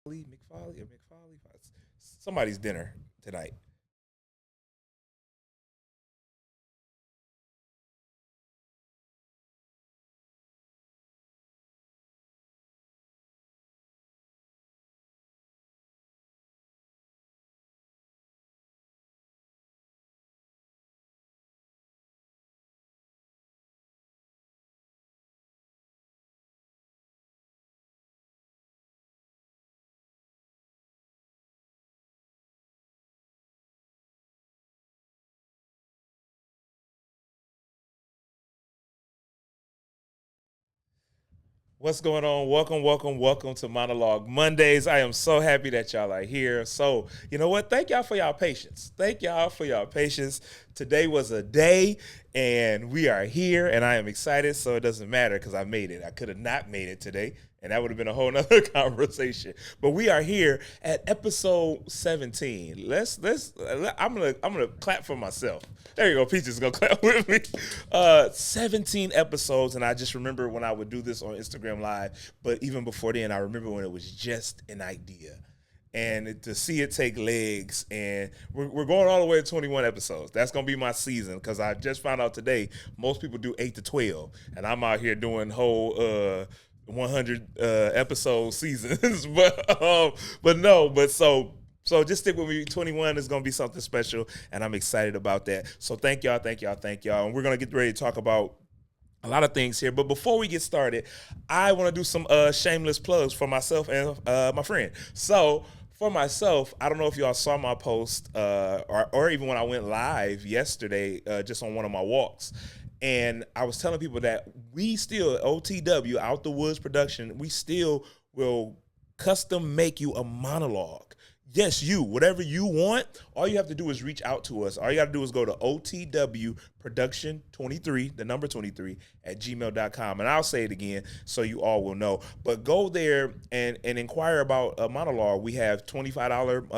McFarley, somebody's dinner tonight. What's going on? Welcome to Monologue Mondays. I am so happy that y'all are here. So, you know what? Thank y'all for y'all patience. Thank y'all for y'all patience. Today was a day, and we are here, and I am excited. So it doesn't matter because I made it. I could have not made it today, and that would have been a whole nother conversation. But we are here at episode 17. I'm gonna clap for myself. There you go. Peach is gonna clap with me. 17 episodes, and I just remember when I would do this on Instagram Live. But even before then, I remember when it was just an idea, and to see it take legs, and we're going all the way to 21 episodes. That's gonna be my season because I just found out today most people do 8 to 12, and I'm out here doing whole 100 episode seasons. But no, but so just stick with me. 21 is going to be something special, and I'm excited about that. So thank y'all. And we're going to get ready to talk about a lot of things here. But before we get started, I want to do some shameless plugs for myself and my friend. So for myself, I don't know if y'all saw my post or even when I went live yesterday, just on one of my walks. And I was telling people that we still, OTW, Out the Woods Production, we still will custom make you a monologue. Yes, you, whatever you want, all you have to do is reach out to us. All you got to do is go to OTW Production 23, the number 23, at gmail.com. And I'll say it again so you all will know. But go there and inquire about a monologue. We have $25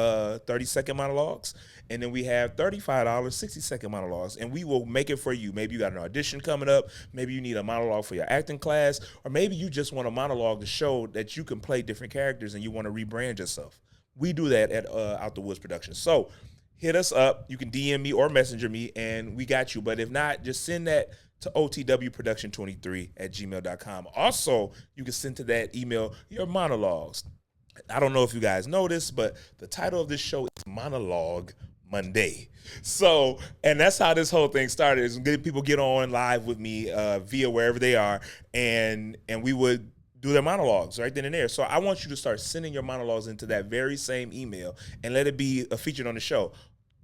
30-second monologues, and then we have $35 60-second monologues, and we will make it for you. Maybe you got an audition coming up. Maybe you need a monologue for your acting class, or maybe you just want a monologue to show that you can play different characters and you want to rebrand yourself. We do that at Out the Woods Productions. So hit us up. You can DM me or messenger me, and we got you. But if not, just send that to otwproduction23 at gmail.com. Also, you can send to that email your monologues. I don't know if you guys know this, but the title of this show is Monologue Monday. So, and that's how this whole thing started. Is people get on live with me via wherever they are, and we would do their monologues right then and there. So I want you to start sending your monologues into that very same email and let it be featured on the show.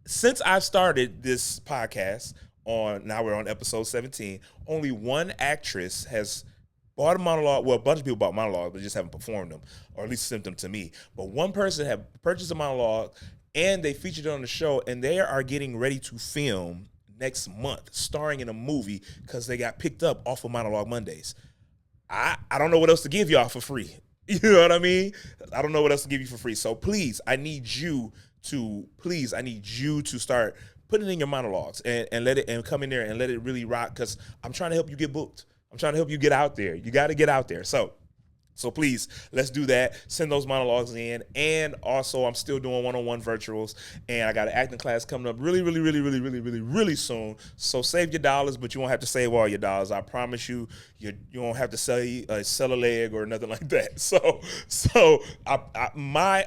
Since I've started this podcast now we're on episode 17, only one actress has bought a monologue. Well, a bunch of people bought monologues, but just haven't performed them, or at least sent them to me. But one person had purchased a monologue and they featured it on the show, and they are getting ready to film next month, starring in a movie because they got picked up off of Monologue Mondays. I don't know what else to give y'all for free. You know what I mean? I don't know what else to give you for free. So I need you to start putting in your monologues and let it and come in there and let it really rock because I'm trying to help you get booked. I'm trying to help you get out there. You got to get out there. So please, let's do that. Send those monologues in. And also, I'm still doing one-on-one virtuals. And I got an acting class coming up really soon. So save your dollars, but you won't have to save all your dollars. I promise you, you won't have to sell a leg or nothing like that.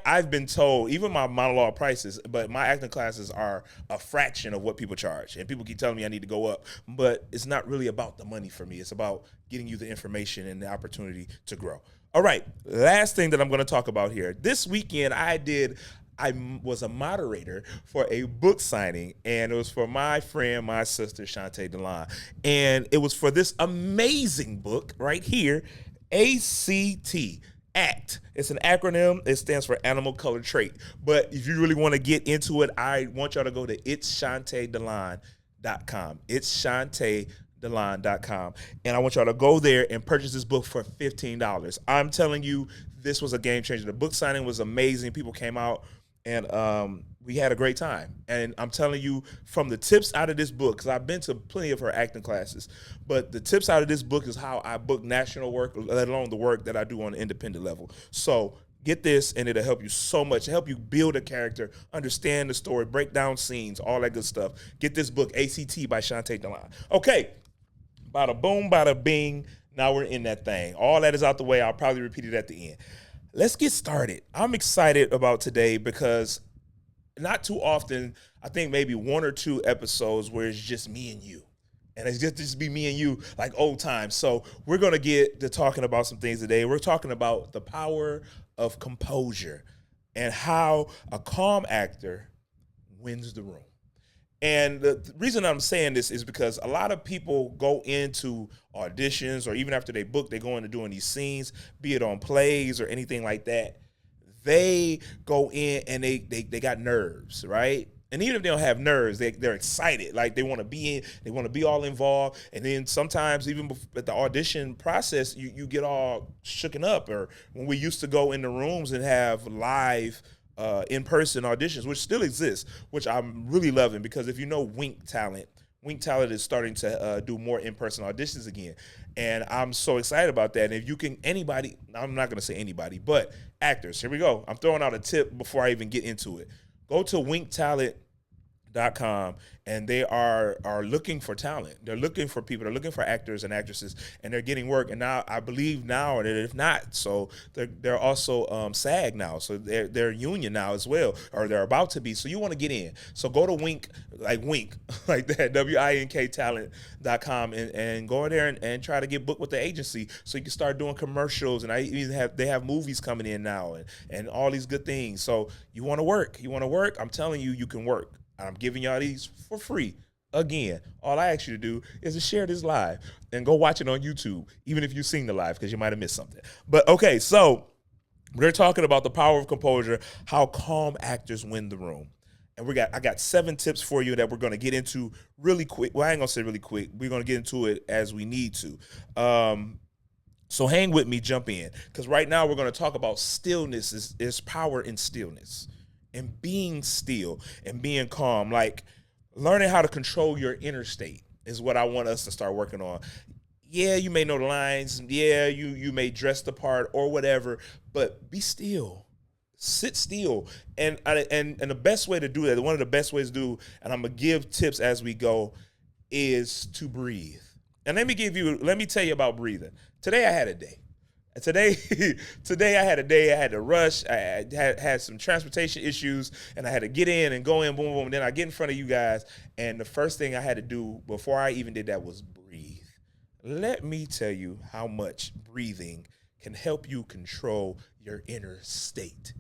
I've been told, even my monologue prices, but my acting classes are a fraction of what people charge. And people keep telling me I need to go up. But it's not really about the money for me. It's about getting you the information and the opportunity to grow. All right, last thing that I'm going to talk about here. This weekend, I was a moderator for a book signing, and it was for my friend, my sister, Shantae Delon. And it was for this amazing book right here, ACT. ACT. It's an acronym. It stands for Animal Color Trait. But if you really want to get into it, I want y'all to go to it'sshantaedelon.com. It'sshantaedelon.com. And I want y'all to go there and purchase this book for $15. I'm telling you, this was a game changer. The book signing was amazing. People came out and we had a great time. And I'm telling you, from the tips out of this book, because I've been to plenty of her acting classes, but the tips out of this book is how I book national work, let alone the work that I do on an independent level. So Get this, and it'll help you so much. It'll help you build a character, understand the story, break down scenes, all that good stuff. Get this book, ACT by Shantae Delon. Okay, bada boom, bada bing. Now we're in that thing. All that is out the way. I'll probably repeat it at the end. Let's get started. I'm excited about today because not too often, I think maybe one or two episodes where it's just me and you. And it's just be me and you like old times. So we're going to get to talking about some things today. We're talking about the power of composure and how a calm actor wins the room. And the reason I'm saying this is because a lot of people go into auditions or even after they book, they go into doing these scenes, be it on plays or anything like that. They go in and they got nerves, right? And even if they don't have nerves, they're excited. Like they want to be in, they want to be all involved. And then sometimes even at the audition process, you get all shooken up. Or when we used to go in the rooms and have live in-person auditions, which still exists, which I'm really loving because if you know Wink Talent is starting to do more in-person auditions again. And I'm so excited about that. And if you can, anybody, I'm not going to say anybody, but actors, here we go. I'm throwing out a tip before I even get into it. Go to winktalent.com and they are looking for talent. They're looking for people. They're looking for actors and actresses, and they're getting work. And now I believe now, and if not, so they're also SAG now, so they're union now as well, or they're about to be. So you want to get in. So go to Wink like that, WINK talent.com and go in there and try to get booked with the agency so you can start doing commercials. And they have movies coming in now and all these good things. So you want to work. I'm telling you, you can work. I'm giving y'all these for free. Again, all I ask you to do is to share this live and go watch it on YouTube, even if you've seen the live, because you might have missed something. But okay, so we're talking about the power of composure, how calm actors win the room. And I got 7 tips for you that we're going to get into really quick. Well, I ain't going to say really quick. We're going to get into it as we need to. So hang with me, jump in, because right now we're going to talk about stillness. Is power in stillness. And being still and being calm, like learning how to control your inner state is what I want us to start working on. Yeah, you may know the lines. Yeah, you may dress the part or whatever, but be still. Sit still. And the best way to do that, one of the best ways to do, and I'm going to give tips as we go, is to breathe. And let me tell you about breathing. Today I had a day. Today I had a day. I had to rush. I had some transportation issues, and I had to get in and go in, boom, boom. Then I get in front of you guys, and the first thing I had to do before I even did that was breathe. Let me tell you how much breathing can help you control your inner state,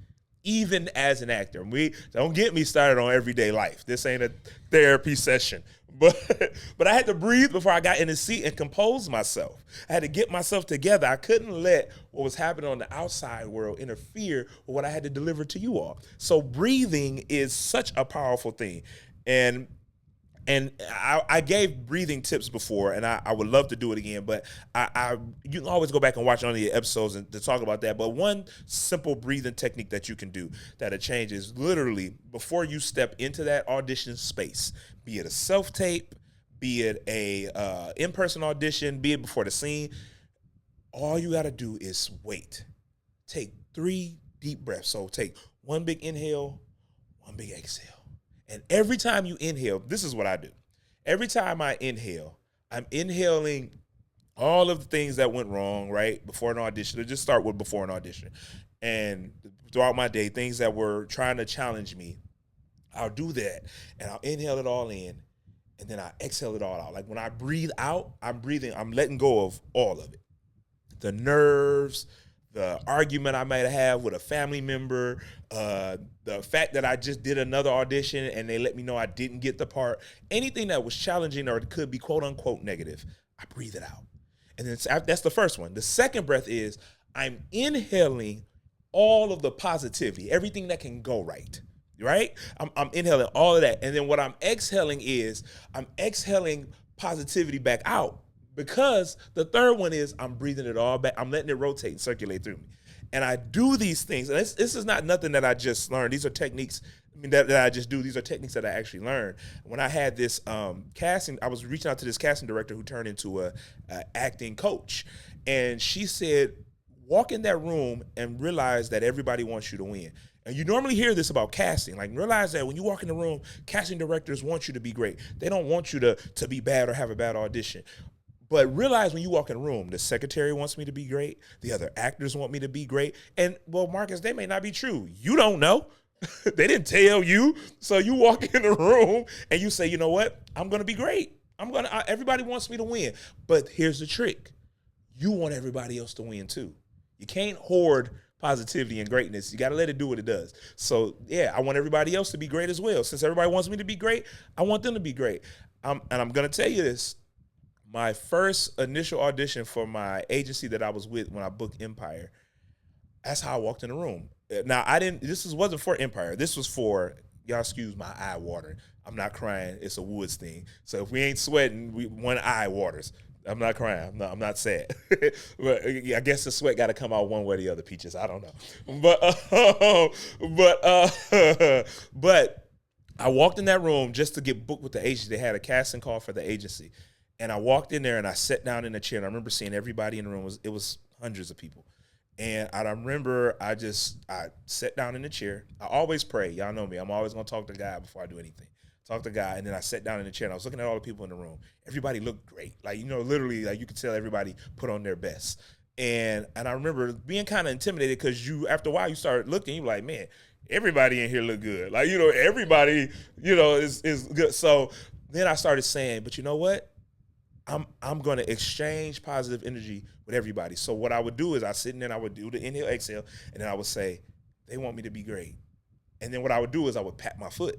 even as an actor. Don't get me started on everyday life. This ain't a therapy session. But I had to breathe before I got in the seat and compose myself. I had to get myself together. I couldn't let what was happening on the outside world interfere with what I had to deliver to you all. So breathing is such a powerful thing. And I gave breathing tips before, and I would love to do it again, but you can always go back and watch on the episodes to talk about that. But one simple breathing technique that you can do that'll change is literally before you step into that audition space, be it a self-tape, be it a in-person audition, be it before the scene, all you got to do is wait. Take 3 deep breaths. So take 1 big inhale, 1 big exhale. And every time you inhale, this is what I do. Every time I inhale, I'm inhaling all of the things that went wrong, right, before an audition. Let's just start with before an audition. And throughout my day, things that were trying to challenge me, I'll do that. And I'll inhale it all in, and then I exhale it all out. Like when I breathe out, I'm letting go of all of it. The nerves, the argument I might have with a family member, the fact that I just did another audition and they let me know I didn't get the part, anything that was challenging or could be quote unquote negative, I breathe it out. And then that's the first one. The second breath is I'm inhaling all of the positivity, everything that can go right. Right? I'm inhaling all of that. And then what I'm exhaling is I'm exhaling positivity back out. Because the third one is I'm breathing it all back. I'm letting it rotate and circulate through me. And I do these things. And this is not nothing that I just learned. These are techniques that I just do. These are techniques that I actually learned. When I had this casting, I was reaching out to this casting director who turned into a acting coach. And she said, walk in that room and realize that everybody wants you to win. And you normally hear this about casting. Like, realize that when you walk in the room, casting directors want you to be great. They don't want you to be bad or have a bad audition. But realize when you walk in the room, the secretary wants me to be great. The other actors want me to be great. And, well, Marcus, they may not be true. You don't know. They didn't tell you. So you walk in the room and you say, you know what? I'm going to be great. Everybody wants me to win. But here's the trick. You want everybody else to win too. You can't hoard positivity and greatness. You got to let it do what it does. So, yeah, I want everybody else to be great as well. Since everybody wants me to be great, I want them to be great. And I'm going to tell you this. My first initial audition for my agency that I was with when I booked Empire, that's how I walked in the room. Now, wasn't for Empire. This was for, y'all excuse my eye watering. I'm not crying. It's a Woods thing. So if we ain't sweating, one eye waters. I'm not crying. I'm not sad. But I guess the sweat got to come out one way or the other, Peaches. I don't know. But I walked in that room just to get booked with the agency. They had a casting call for the agency. And I walked in there and I sat down in a chair. And I remember seeing everybody in the room. It was hundreds of people. And I remember I sat down in the chair. I always pray. Y'all know me. I'm always going to talk to God before I do anything. Talk to God. And then I sat down in the chair and I was looking at all the people in the room. Everybody looked great. Like, literally, like, you could tell everybody put on their best. And I remember being kind of intimidated because after a while, you start looking, you're like, man, everybody in here look good. Like, everybody, is good. So then I started saying, but you know what? I'm going to exchange positive energy with everybody. So what I would do is I sit in there and I would do the inhale, exhale, and then I would say, they want me to be great. And then what I would do is I would pat my foot.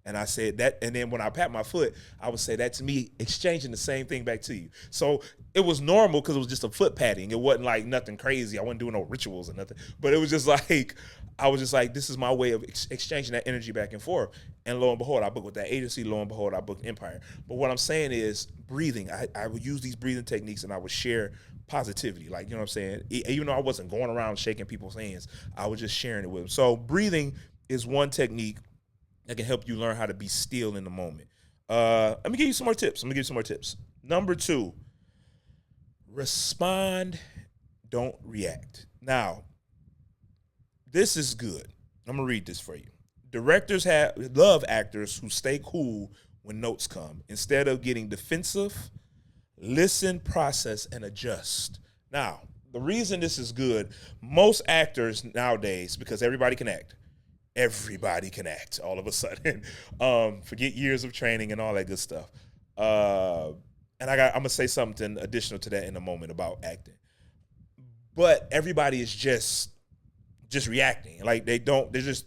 And I said that, and then when I pat my foot, I would say that's me exchanging the same thing back to you. So it was normal because it was just a foot patting. It wasn't like nothing crazy. I wasn't doing no rituals or nothing. But it was just like, I was just like, this is my way of exchanging that energy back and forth. And lo and behold, I booked with that agency. Lo and behold, I booked Empire. But what I'm saying is breathing. I would use these breathing techniques and I would share positivity. Like, you know what I'm saying? Even though I wasn't going around shaking people's hands, I was just sharing it with them. So breathing is one technique that can help you learn how to be still in the moment. Let me give you some more tips. Number 2, respond, don't react. Now, this is good. I'm going to read this for you. Directors love actors who stay cool when notes come. Instead of getting defensive, listen, process, and adjust. Now, the reason this is good, most actors nowadays, because everybody can act all of a sudden. Forget years of training and all that good stuff. And I'm going to say something additional to that in a moment about acting. But everybody is just reacting. Like they're just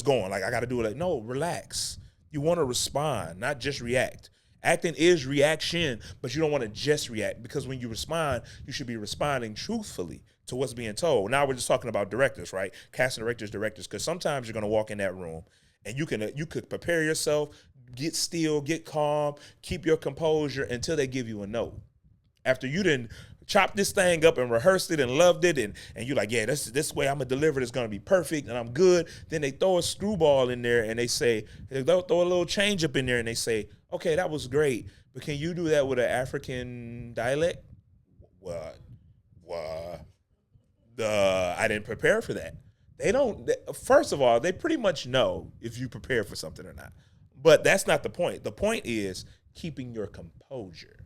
going. Like, I got to do it. Like, no, relax. You want to respond, not just react. Acting is reaction, but you don't want to just react, because when you respond, you should be responding truthfully to what's being told. Now we're just talking about directors, right? Casting directors, because sometimes you're going to walk in that room and you could prepare yourself, get still, get calm, keep your composure until they give you a note. After you didn't chop this thing up and rehearsed it and loved it, and you're like, yeah, this way I'm going to deliver it is going to be perfect and I'm good. Then they throw a screwball in there and they'll throw a little change up in there and they say, okay, that was great, but can you do that with an African dialect? What? I didn't prepare for that. First of all, they pretty much know if you prepare for something or not. But that's not the point. The point is keeping your composure.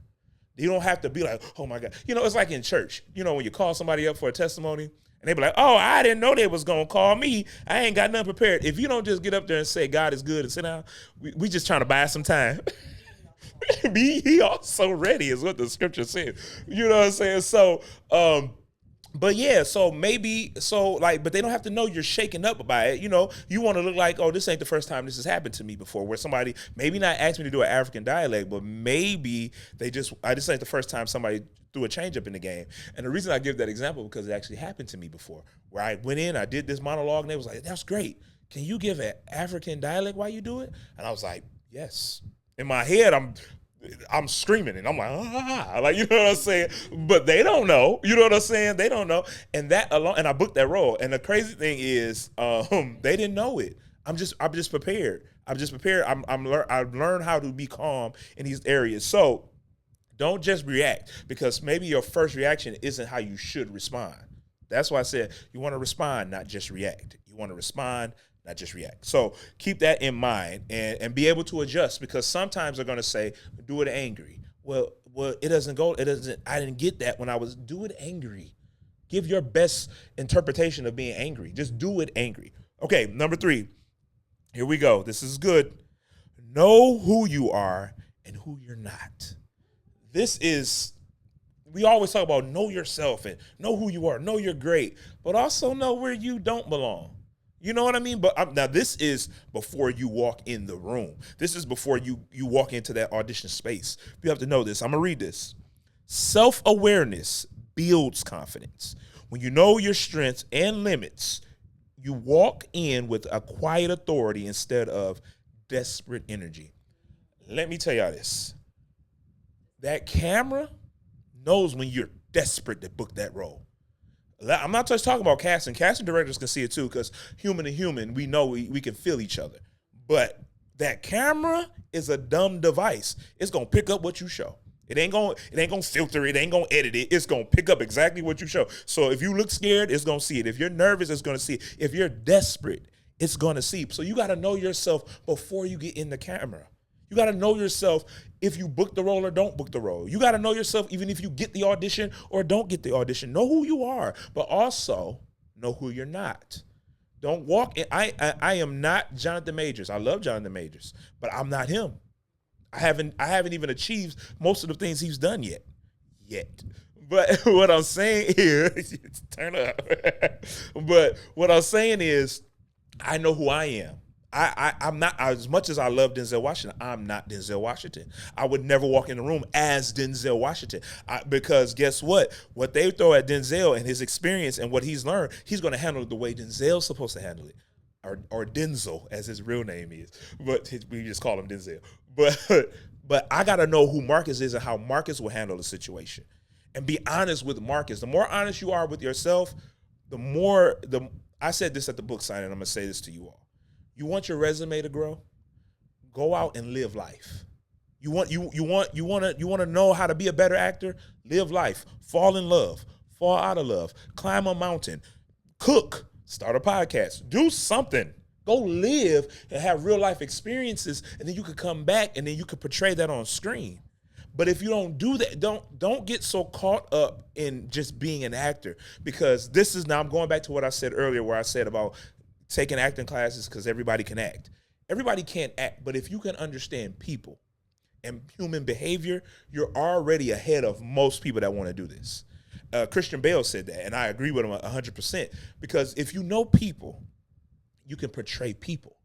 You don't have to be like, oh my God. It's like in church. When you call somebody up for a testimony and they be like, oh, I didn't know they was going to call me. I ain't got nothing prepared. If you don't just get up there and say God is good and sit down, we just trying to buy some time. He also ready is what the scripture says. You know what I'm saying? So, but yeah, but they don't have to know you're shaken up by it. You want to look like, oh, this ain't the first time this has happened to me before, where somebody maybe not asked me to do an African dialect, but maybe this ain't the first time somebody threw a change up in the game. And the reason I give that example, because it actually happened to me before, where I went in, I did this monologue, and they was like, that's great. Can you give an African dialect while you do it? And I was like, yes. In my head, I'm screaming and I'm like, like, you know what I'm saying? But they don't know. You know what I'm saying? They don't know. And that alone, and I booked that role. And the crazy thing is, they didn't know it. I'm just prepared. I've learned how to be calm in these areas. So Don't just react, because maybe your first reaction isn't how you should respond. That's why I said you want to respond, not just react. You want to respond, not just react. So keep that in mind and be able to adjust, because sometimes they're going to say, do it angry. Well, it doesn't go. It doesn't. I didn't get that when I was do it angry. Give your best interpretation of being angry. Just do it angry. Okay, number 3. Here we go. This is good. Know who you are and who you're not. This is, we always talk about know yourself and know who you are, know you're great, but also know where you don't belong. You know what I mean? But now this is before you walk in the room. This is before you walk into that audition space. You have to know this. I'm going to read this. Self-awareness builds confidence. When you know your strengths and limits, you walk in with a quiet authority instead of desperate energy. Let me tell y'all this. That camera knows when you're desperate to book that role. I'm not just talking about casting. Casting directors can see it too, because human to human, we know we can feel each other. But that camera is a dumb device. It's gonna pick up what you show. It ain't gonna filter it, ain't gonna edit it. It's gonna pick up exactly what you show. So if you look scared, it's gonna see it. If you're nervous, it's gonna see it. If you're desperate, it's gonna see. So you gotta know yourself before you get in the camera. You got to know yourself if you book the role or don't book the role. You got to know yourself even if you get the audition or don't get the audition. Know who you are, but also know who you're not. Don't walk in. I am not Jonathan Majors. I love Jonathan Majors, but I'm not him. I haven't even achieved most of the things he's done yet. But what I'm saying here, turn up. But what I'm saying is, I know who I am. I'm not, as much as I love Denzel Washington, I'm not Denzel Washington. I would never walk in the room as Denzel Washington, because guess what? What they throw at Denzel and his experience and what he's learned, he's going to handle it the way Denzel's supposed to handle it, or Denzel as his real name is, but we just call him Denzel. But I got to know who Marcus is and how Marcus will handle the situation, and be honest with Marcus. The more honest you are with yourself, I said this at the book signing. I'm going to say this to you all. You want your resume to grow? Go out and live life. You want to know how to be a better actor? Live life. Fall in love. Fall out of love. Climb a mountain. Cook. Start a podcast. Do something. Go live and have real life experiences, and then you could come back and then you could portray that on screen. But if you don't do that, don't get so caught up in just being an actor, because this is, now I'm going back to what I said earlier, where I said about taking acting classes, because everybody can act. Everybody can't act, but if you can understand people and human behavior, you're already ahead of most people that want to do this. Christian Bale said that, and I agree with him 100%, because if you know people, you can portray people.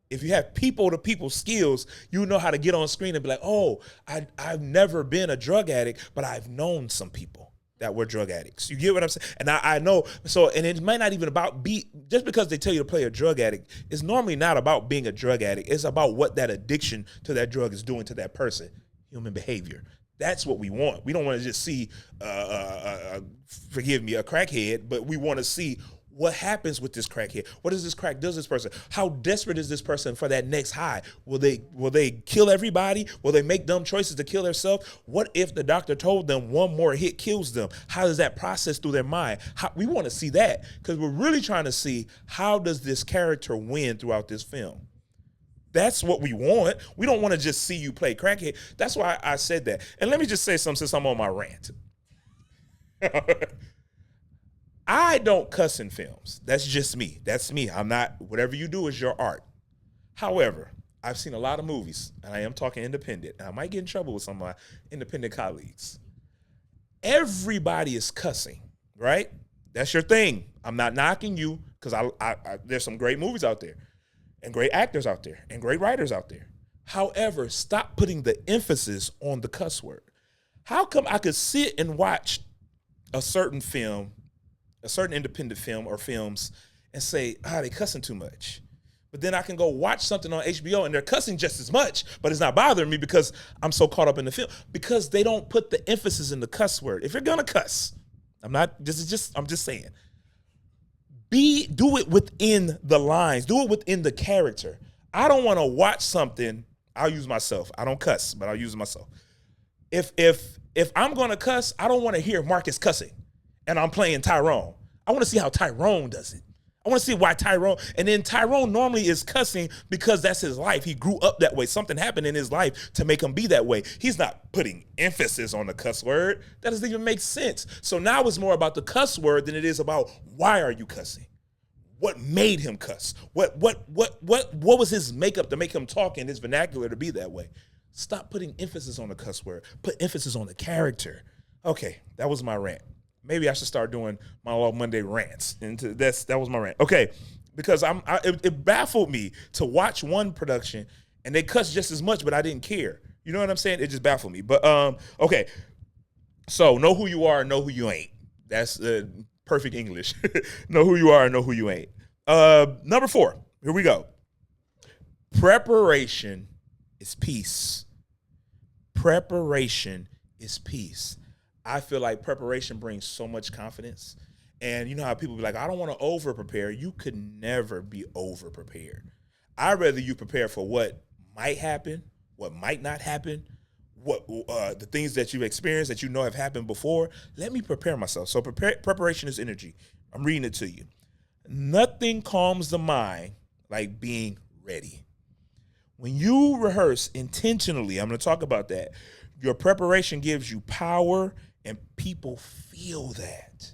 If you have people-to-people skills, you know how to get on screen and be like, oh, I've never been a drug addict, but I've known some people that were drug addicts. You get what I'm saying? And I know, so, and it might not even about just because they tell you to play a drug addict, it's normally not about being a drug addict. It's about what that addiction to that drug is doing to that person. Human behavior. That's what we want. We don't want to just see, forgive me, a crackhead, but we want to see what happens with this crackhead. What does this crack do to this person? How desperate is this person for that next high? Will they kill everybody? Will they make dumb choices to kill themselves? What if the doctor told them one more hit kills them? How does that process through their mind? We want to see that, because we're really trying to see, how does this character win throughout this film? That's what we want. We don't want to just see you play crackhead. That's why I said that. And let me just say something since I'm on my rant. I don't cuss in films. That's just me. That's me. I'm not, whatever you do is your art. However, I've seen a lot of movies, and I am talking independent, and I might get in trouble with some of my independent colleagues. Everybody is cussing, right? That's your thing. I'm not knocking you, because there's some great movies out there, and great actors out there, and great writers out there. However, stop putting the emphasis on the cuss word. How come I could sit and watch a certain film, a certain independent film or films, and say, they cussing too much? But then I can go watch something on HBO and they're cussing just as much, but it's not bothering me because I'm so caught up in the film, because they don't put the emphasis in the cuss word. If you're gonna cuss, I'm just saying, do it within the lines, do it within the character. I don't want to watch something. I'll use myself. I don't cuss, but I'll use myself. If I'm gonna cuss, I don't want to hear Marcus cussing, and I'm playing Tyrone. I want to see how Tyrone does it. I want to see why Tyrone, and then Tyrone normally is cussing because that's his life. He grew up that way. Something happened in his life to make him be that way. He's not putting emphasis on the cuss word. That doesn't even make sense. So now it's more about the cuss word than it is about why are you cussing? What made him cuss? What was his makeup to make him talk in his vernacular to be that way? Stop putting emphasis on the cuss word. Put emphasis on the character. Okay, that was my rant. Maybe I should start doing Monologue Monday rants. And that was my rant. Okay, because it baffled me to watch one production and they cuss just as much, but I didn't care. You know what I'm saying? It just baffled me. But okay, so know who you are, know who you ain't. That's perfect English. Know who you are, know who you ain't. Number 4. Here we go. Preparation is peace. Preparation is peace. I feel like preparation brings so much confidence. And you know how people be like, I don't want to over prepare. You could never be over prepared. I'd rather you prepare for what might happen, what might not happen, what the things that you've experienced that you know have happened before. Let me prepare myself. So preparation is energy. I'm reading it to you. Nothing calms the mind like being ready. When you rehearse intentionally, I'm going to talk about that. Your preparation gives you power, and people feel that.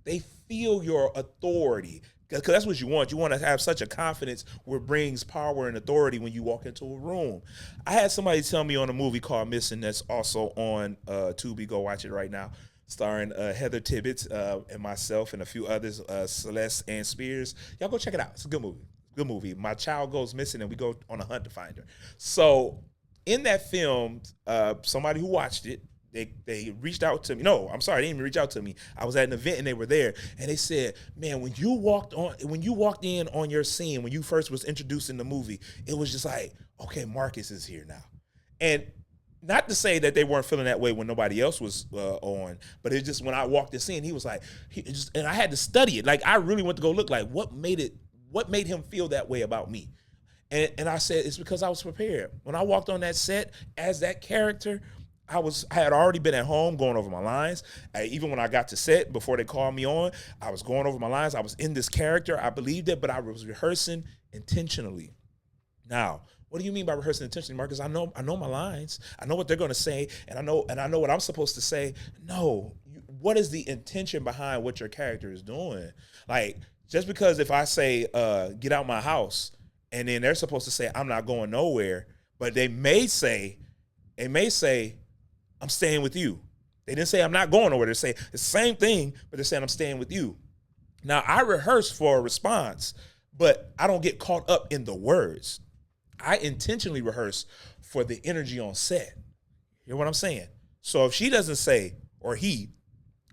They feel your authority, because that's what you want. You want to have such a confidence where it brings power and authority when you walk into a room. I had somebody tell me on a movie called Missing that's also on Tubi. Go watch it right now. Starring Heather Tibbetts and myself and a few others, Celeste and Spears. Y'all go check it out. It's a good movie. Good movie. My child goes missing and we go on a hunt to find her. So in that film, somebody who watched it, they reached out to me. No, I'm sorry, they didn't even reach out to me. I was at an event and they were there, and they said, "Man, when you walked in on your scene, when you first was introduced in the movie, it was just like, okay, Marcus is here now." And not to say that they weren't feeling that way when nobody else was on, but it just when I walked the scene, he was like, and I had to study it. Like I really went to go look like what made him feel that way about me. And I said, it's because I was prepared. When I walked on that set as that character, I had already been at home going over my lines. Even when I got to set, before they called me on, I was going over my lines. I was in this character. I believed it, but I was rehearsing intentionally. Now, what do you mean by rehearsing intentionally, Marcus? I know my lines. I know what they're going to say, and I know what I'm supposed to say. No, what is the intention behind what your character is doing? Like, just because if I say, get out my house, and then they're supposed to say, I'm not going nowhere, but they may say, I'm staying with you. They didn't say I'm not going nowhere. They say the same thing, but they're saying I'm staying with you. Now, I rehearse for a response, but I don't get caught up in the words. I intentionally rehearse for the energy on set. You hear what I'm saying? So if she doesn't say, or he,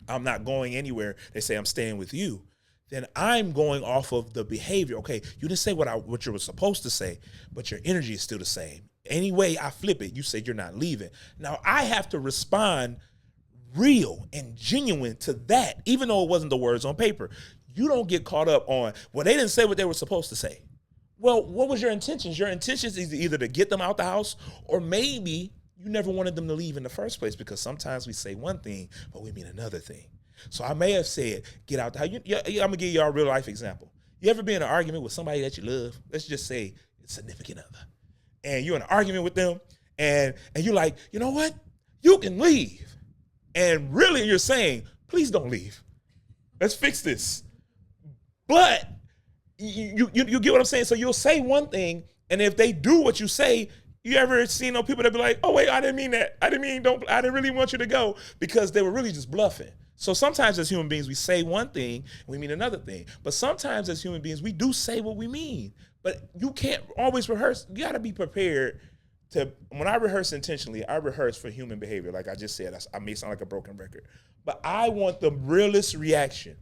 I'm not going anywhere, they say I'm staying with you, then I'm going off of the behavior. Okay, you didn't say what you were supposed to say, but your energy is still the same. Anyway, I flip it. You said you're not leaving. Now, I have to respond real and genuine to that, even though it wasn't the words on paper. You don't get caught up on, well, they didn't say what they were supposed to say. Well, what was your intentions? Your intentions is either to get them out the house, or maybe you never wanted them to leave in the first place, because sometimes we say one thing, but we mean another thing. So I may have said, get out the house. I'm going to give y'all a real life example. You ever been in an argument with somebody that you love? Let's just say it's a significant other. And you're in an argument with them, and you're like, you know what? You can leave. And really you're saying, please don't leave. Let's fix this. But you get what I'm saying? So you'll say one thing, and if they do what you say, you ever seen those people that be like, oh wait, I didn't mean that. I didn't really want you to go, because they were really just bluffing. So sometimes as human beings, we say one thing, and we mean another thing. But sometimes as human beings, we do say what we mean. But you can't always rehearse. You got to be prepared to, when I rehearse intentionally, I rehearse for human behavior. Like I just said, I may sound like a broken record. But I want the realest reaction.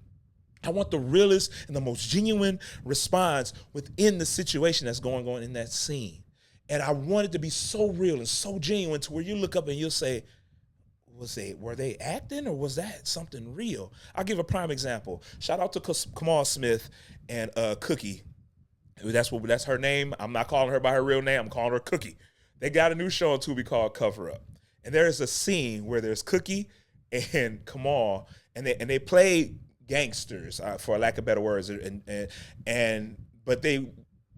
I want the realest and the most genuine response within the situation that's going on in that scene. And I want it to be so real and so genuine to where you look up and you'll say, were they acting, or was that something real? I'll give a prime example. Shout out to Kamal Smith and Cookie. That's her name. I'm not calling her by her real name. I'm calling her Cookie. They got a new show on Tubi called Cover Up. And there's a scene where there's Cookie and Kamal, and they play gangsters, for lack of better words, but they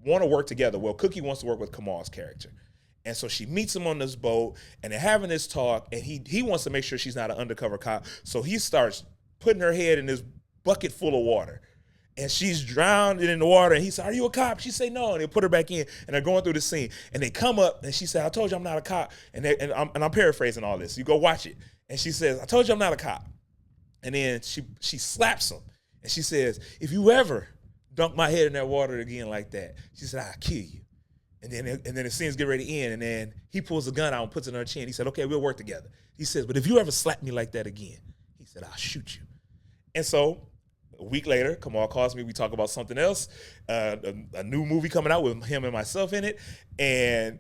want to work together. Well, Cookie wants to work with Kamal's character. And so she meets him on this boat, and they're having this talk, and he wants to make sure she's not an undercover cop. So he starts putting her head in this bucket full of water. And she's drowned in the water, and he said, "Are you a cop?" She said, "No," and they put her back in, and they're going through the scene. And they come up, and she said, "I told you I'm not a cop." And I'm paraphrasing all this. You go watch it. And she says, "I told you I'm not a cop." And then she slaps him, and she says, "If you ever dunk my head in that water again like that," she said, "I'll kill you." And then the scenes get ready to end, and then he pulls a gun out and puts it on her chin. He said, "Okay, we'll work together." He says, "But if you ever slap me like that again," he said, "I'll shoot you." And so a week later, Kamal calls me. We talk about something else, a new movie coming out with him and myself in it. And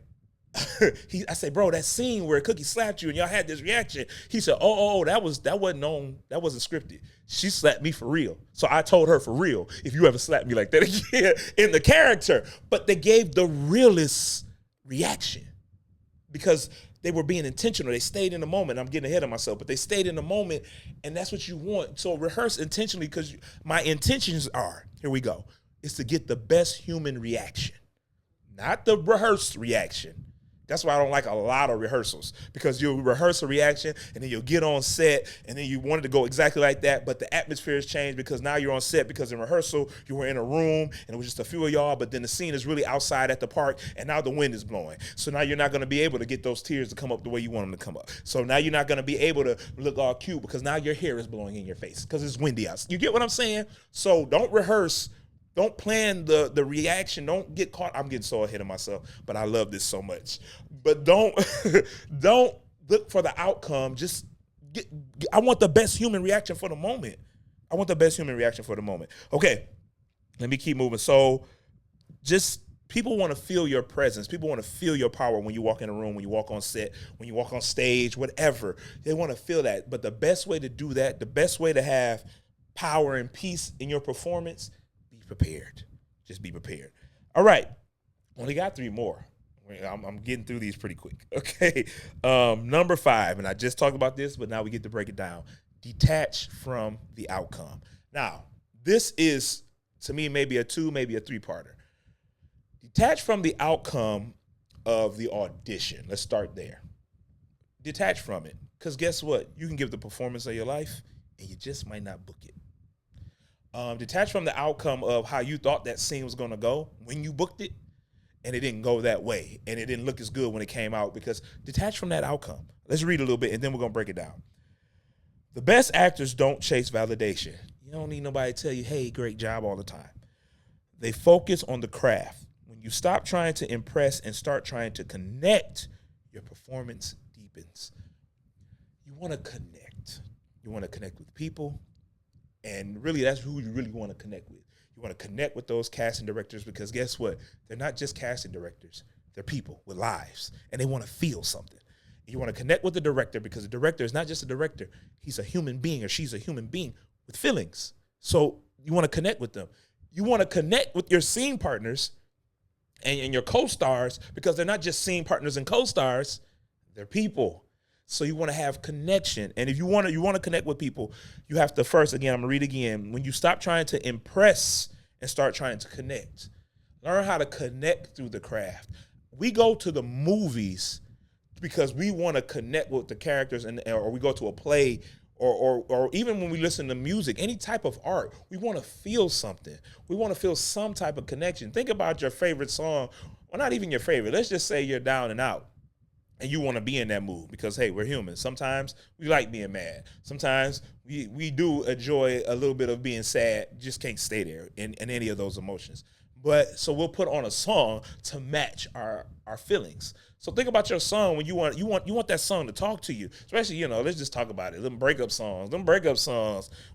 I say, "Bro, that scene where Cookie slapped you and y'all had this reaction." He said, "Oh, that wasn't scripted. She slapped me for real. So I told her for real, if you ever slap me like that again," in the character. But they gave the realest reaction because they were being intentional. They stayed in the moment. I'm getting ahead of myself, but they stayed in the moment, and that's what you want. So rehearse intentionally, because my intentions are, here we go, is to get the best human reaction, not the rehearsed reaction. That's why I don't like a lot of rehearsals, because you'll rehearse a reaction and then you'll get on set and then you wanted to go exactly like that, but the atmosphere has changed because now you're on set, because in rehearsal you were in a room and it was just a few of y'all, but then the scene is really outside at the park and now the wind is blowing. So now you're not going to be able to get those tears to come up the way you want them to come up. So now you're not going to be able to look all cute because now your hair is blowing in your face because it's windy out. You get what I'm saying? So don't rehearse. Don't plan the reaction. Don't get caught. I'm getting so ahead of myself, but I love this so much. But don't look for the outcome. Just I want the best human reaction for the moment. Okay, let me keep moving. So just people want to feel your presence. People want to feel your power when you walk in a room, when you walk on set, when you walk on stage, whatever. They want to feel that. But the best way to do that, the best way to have power and peace in your performance, prepared. Just be prepared. All right. Only got 3 more. I'm getting through these pretty quick. Okay. Number 5, and I just talked about this, but now we get to break it down. Detach from the outcome. Now, this is, to me, maybe a 2, maybe a 3-parter. Detach from the outcome of the audition. Let's start there. Detach from it. Because guess what? You can give the performance of your life, and you just might not book it. Detach from the outcome of how you thought that scene was going to go when you booked it, and it didn't go that way, and it didn't look as good when it came out, because detach from that outcome. Let's read a little bit, and then we're going to break it down. The best actors don't chase validation. You don't need nobody to tell you, "Hey, great job," all the time. They focus on the craft. When you stop trying to impress and start trying to connect, your performance deepens. You want to connect. You want to connect with people. And really, that's who you really want to connect with. You want to connect with those casting directors, because guess what? They're not just casting directors. They're people with lives, and they want to feel something. And you want to connect with the director, because the director is not just a director. He's a human being, or she's a human being with feelings. So you want to connect with them. You want to connect with your scene partners and your co-stars, because they're not just scene partners and co-stars. They're people. So you want to have connection. And if you want to connect with people, you have to first, again, I'm going to read again. When you stop trying to impress and start trying to connect, learn how to connect through the craft. We go to the movies because we want to connect with the characters, or we go to a play, or even when we listen to music, any type of art, we want to feel something. We want to feel some type of connection. Think about your favorite song, or not even your favorite. Let's just say you're down and out, and you want to be in that mood, because, hey, we're human. Sometimes we like being mad. Sometimes we do enjoy a little bit of being sad. Just can't stay there in any of those emotions. But so we'll put on a song to match our feelings. So think about your song when you want that song to talk to you. Especially, let's just talk about it. Them breakup songs.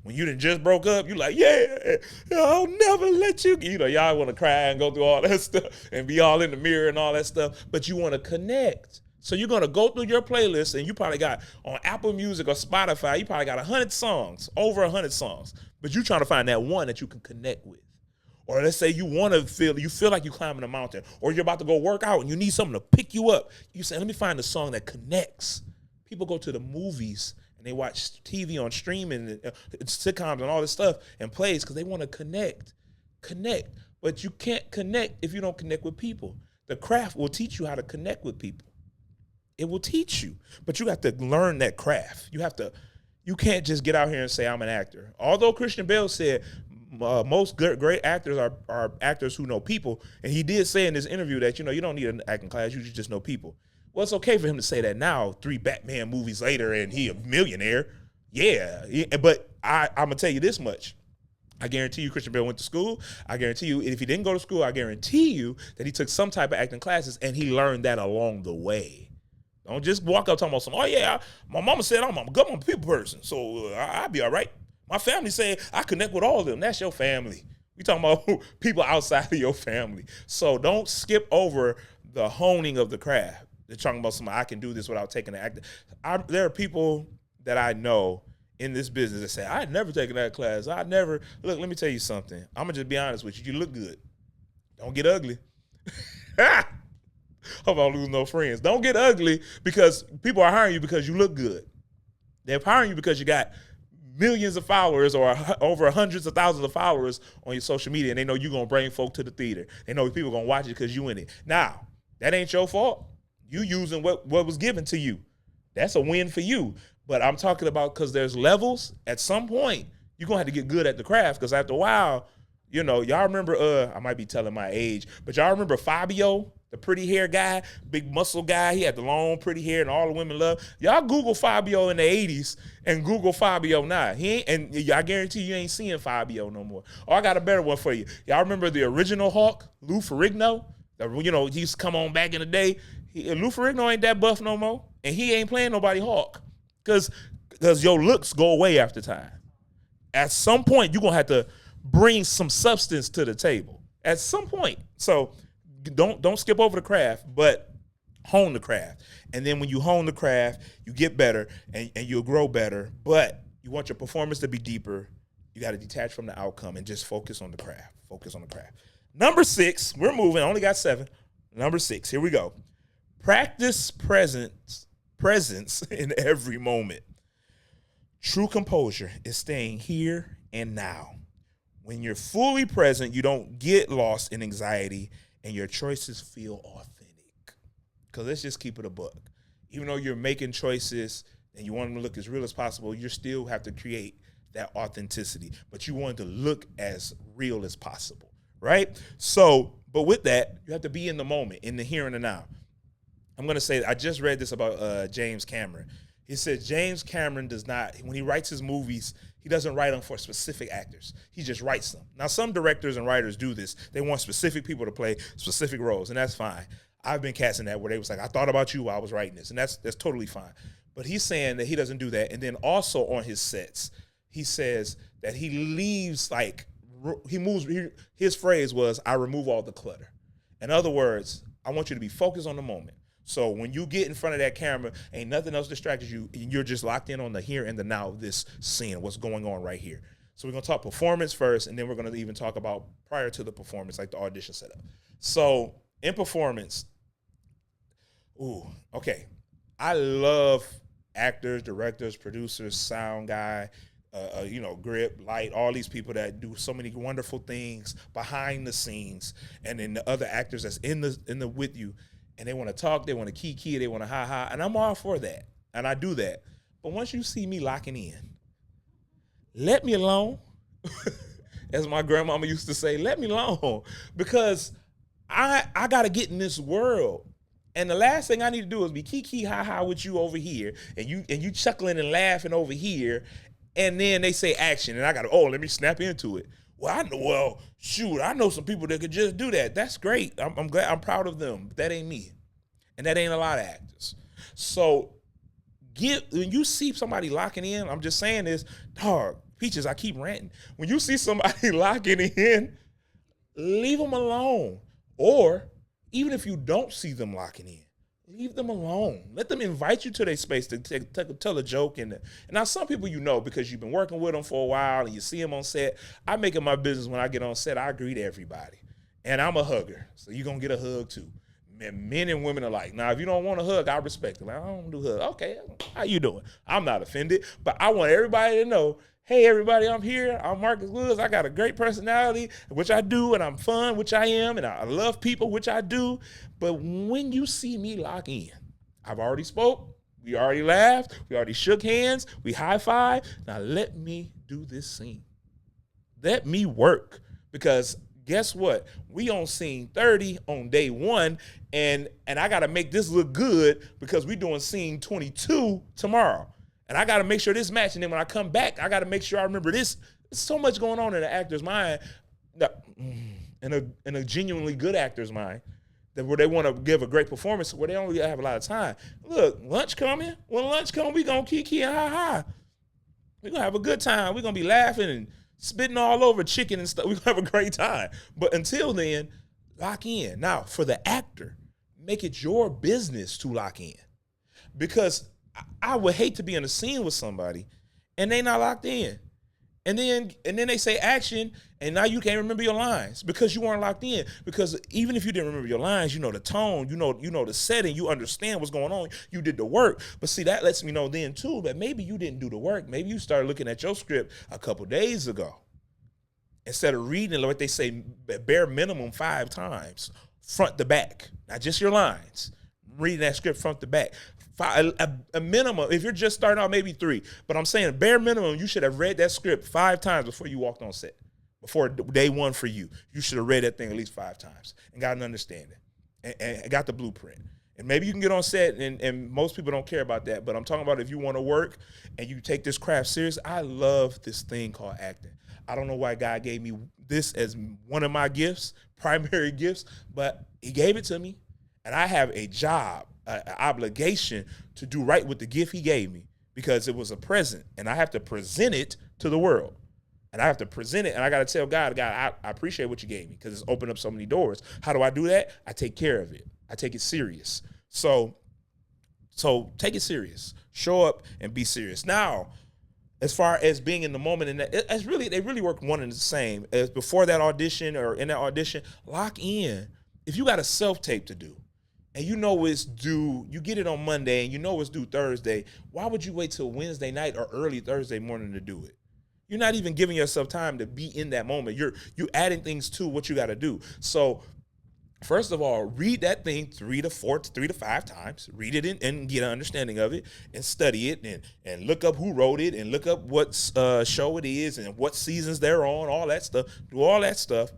When you done just broke up, you like, yeah, I'll never let you. Y'all want to cry and go through all that stuff and be all in the mirror and all that stuff. But you want to connect. So you're going to go through your playlist, and you probably got on Apple Music or Spotify, you probably got 100 songs, over 100 songs. But you're trying to find that one that you can connect with. Or let's say you feel like you're climbing a mountain, or you're about to go work out and you need something to pick you up. You say, let me find a song that connects People go to the movies and they watch TV on streaming, sitcoms and all this stuff and plays because they want to connect. But you can't connect if you don't connect with people. The craft will teach you how to connect with people. It will teach you, but you have to learn that craft. You can't just get out here and say, I'm an actor. Although Christian Bale said most great actors are actors who know people. And he did say in this interview that, you don't need an acting class. You just know people. Well, it's okay for him to say that now, 3 Batman movies later, and he a millionaire. Yeah. But I'm going to tell you this much. I guarantee you Christian Bale went to school. I guarantee you if he didn't go to school, I guarantee you that he took some type of acting classes and he learned that along the way. Don't just walk up talking about something, oh yeah, my mama said I'm a good people person, so I'll be all right. My family said I connect with all of them. That's your family. We talking about people outside of your family. So don't skip over the honing of the craft. They're talking about something, I can do this without taking the acting. There are people that I know in this business that say, I'd never taken that class. Look, let me tell you something. I'm going to just be honest with you. You look good. Don't get ugly. Hope I don't lose no friends. Don't get ugly because people are hiring you because you look good. They're hiring you because you got millions of followers or over hundreds of thousands of followers on your social media, and they know you're going to bring folk to the theater. They know people are going to watch it because you in it. Now, that ain't your fault. You using what was given to you. That's a win for you. But I'm talking about because there's levels. At some point, you're going to have to get good at the craft because after a while, y'all remember, I might be telling my age, but y'all remember Fabio, the pretty hair guy, big muscle guy? He had the long, pretty hair and all the women love. Y'all Google Fabio in the 80s and Google Fabio now. I guarantee you ain't seeing Fabio no more. Oh, I got a better one for you. Y'all remember the original Hulk, Lou Ferrigno? He used to come on back in the day. Lou Ferrigno ain't that buff no more, and he ain't playing nobody Hulk because your looks go away after time. At some point, you're going to have to bring some substance to the table. At some point. So don't skip over the craft, but hone the craft. And then when you hone the craft, you get better and you'll grow better. But you want your performance to be deeper. You got to detach from the outcome and just focus on the craft. Focus on the craft. Number 6, we're moving. I only got 7. Number 6, here we go. Practice presence in every moment. True composure is staying here and now. When you're fully present, you don't get lost in anxiety and your choices feel authentic. Because let's just keep it a buck. Even though you're making choices and you want them to look as real as possible, you still have to create that authenticity. But you want it to look as real as possible, right? So, but with that, you have to be in the moment, in the here and the now. I'm going to say, I just read this about James Cameron. He said James Cameron does not, when he writes his movies, he doesn't write them for specific actors. He just writes them. Now, some directors and writers do this. They want specific people to play specific roles, and that's fine. I've been casting that where they was like, I thought about you while I was writing this, and that's totally fine. But he's saying that he doesn't do that. And then also on his sets, he says that he leaves his phrase was, I remove all the clutter. In other words, I want you to be focused on the moment. So when you get in front of that camera, ain't nothing else distracted you. You're just locked in on the here and the now of this scene, what's going on right here. So we're going to talk performance first, and then we're going to even talk about prior to the performance, like the audition setup. So in performance, okay. I love actors, directors, producers, sound guy, grip, light, all these people that do so many wonderful things behind the scenes, and then the other actors that's in the with you. And they want to talk, they want to kiki, they want to ha-ha, and I'm all for that, and I do that. But once you see me locking in, let me alone. As my grandmama used to say, let me alone, because I got to get in this world. And the last thing I need to do is be kiki, ha-ha with you over here, and you chuckling and laughing over here, and then they say action, and I got to, let me snap into it. I know some people that could just do that. That's great. I'm glad. I'm proud of them. But that ain't me. And that ain't a lot of actors. So when you see somebody locking in, I'm just saying this, dog, Peaches, I keep ranting. When you see somebody locking in, leave them alone. Or even if you don't see them locking in, leave them alone. Let them invite you to their space to tell a joke. And now some people because you've been working with them for a while and you see them on set. I make it my business when I get on set, I greet everybody. And I'm a hugger. So you're going to get a hug too. Men and women are like, now, if you don't want a hug, I respect it. Like, I don't do hug. Okay, how you doing? I'm not offended, but I want everybody to know, hey, everybody, I'm here. I'm Marcus Woods. I got a great personality, which I do, and I'm fun, which I am, and I love people, which I do. But when you see me lock in, I've already spoke. We already laughed. We already shook hands. We high-fived. Now let me do this scene. Let me work. Because guess what? We on scene 30 on day 1, and I got to make this look good because we doing scene 22 tomorrow. And I got to make sure this match. And then when I come back, I got to make sure I remember this. There's so much going on in an actor's mind, in a genuinely good actor's mind, that where they want to give a great performance, where they only have a lot of time. Look, lunch coming. When lunch comes, we going to kiki and ha-ha. We're going to have a good time. We're going to be laughing and spitting all over chicken and stuff. We're going to have a great time. But until then, lock in. Now, for the actor, make it your business to lock in. Because I would hate to be in a scene with somebody and they not locked in. And then they say action, and now you can't remember your lines because you weren't locked in. Because even if you didn't remember your lines, you know the tone, you know the setting, you understand what's going on, you did the work. But see, that lets me know then too that maybe you didn't do the work. Maybe you started looking at your script a couple days ago instead of reading it, like they say, bare minimum 5 times, front to back, not just your lines. Reading that script front to back. A minimum, if you're just starting out, maybe 3. But I'm saying bare minimum, you should have read that script 5 times before you walked on set. Before day 1 for you. You should have read that thing at least 5 times and got an understanding and got the blueprint. And maybe you can get on set, and most people don't care about that. But I'm talking about if you want to work and you take this craft serious. I love this thing called acting. I don't know why God gave me this as one of my gifts, primary gifts, but he gave it to me. And I have a job, an obligation to do right with the gift he gave me because it was a present, and I have to present it to the world. And I have to present it, and I got to tell God, I appreciate what you gave me because it's opened up so many doors. How do I do that? I take care of it. I take it serious. So take it serious. Show up and be serious. Now, as far as being in the moment, and they really work one and the same. As before that audition or in that audition, lock in. If you got a self-tape to do, and you know it's due, you get it on Monday and you know it's due Thursday, why would you wait till Wednesday night or early Thursday morning to do it? You're not even giving yourself time to be in that moment. You're adding things to what you got to do. So first of all, read that thing 3 to 5 times. Read it and get an understanding of it and study it and look up who wrote it and look up what show it is and what seasons they're on, all that stuff. Do all that stuff.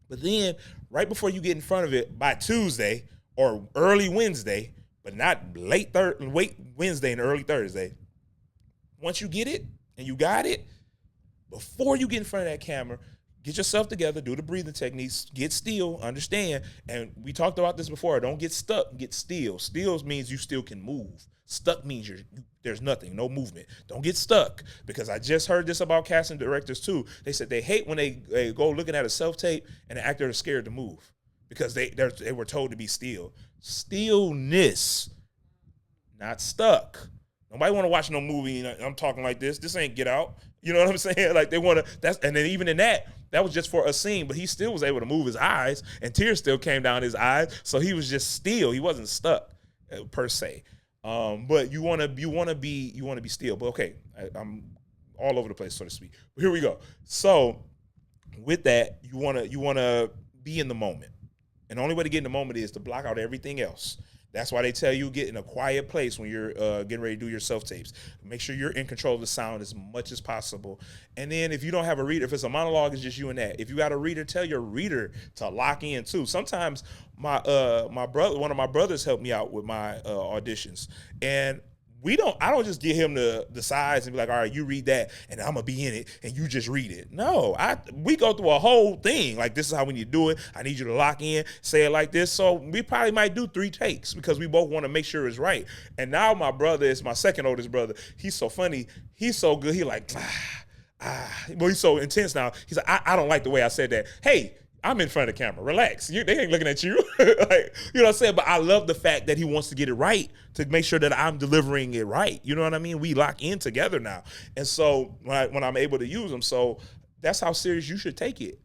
But then right before you get in front of it by Tuesday, or early Wednesday, but not late Wednesday and early Thursday. Once you get it and you got it, before you get in front of that camera, get yourself together, do the breathing techniques, get still, understand. And we talked about this before. Don't get stuck, get still. Still means you still can move. Stuck means there's nothing, no movement. Don't get stuck, because I just heard this about casting directors too. They said they hate when they go looking at a self-tape and the actor is scared to move, because they were told to be still. Stillness, not stuck. Nobody want to watch no movie and I'm talking like this. This ain't Get Out. You know what I'm saying? Like they want to, and then even in that was just for a scene, but he still was able to move his eyes and tears still came down his eyes. So he was just still. He wasn't stuck per se. But you want to be still. But okay, I'm all over the place, so to speak. But here we go. So with that, you want to be in the moment. And the only way to get in the moment is to block out everything else. That's why they tell you get in a quiet place when you're getting ready to do your self-tapes. Make sure you're in control of the sound as much as possible. And then if you don't have a reader, if it's a monologue, it's just you and that. If you got a reader, tell your reader to lock in too. Sometimes one of my brothers helped me out with my auditions. And I don't just give him the sides and be like, all right, you read that and I'm gonna be in it and you just read it. No, we go through a whole thing. Like, this is how we need to do it. I need you to lock in, say it like this. So we probably might do 3 takes because we both want to make sure it's right. And now my brother is my second oldest brother. He's so funny. He's so good. He like, well, he's so intense now. He's like, I don't like the way I said that. Hey, I'm in front of the camera. Relax. They ain't looking at you. Like, you know what I'm saying? But I love the fact that he wants to get it right, to make sure that I'm delivering it right. You know what I mean? We lock in together now. And so when I'm able to use them, so that's how serious you should take it.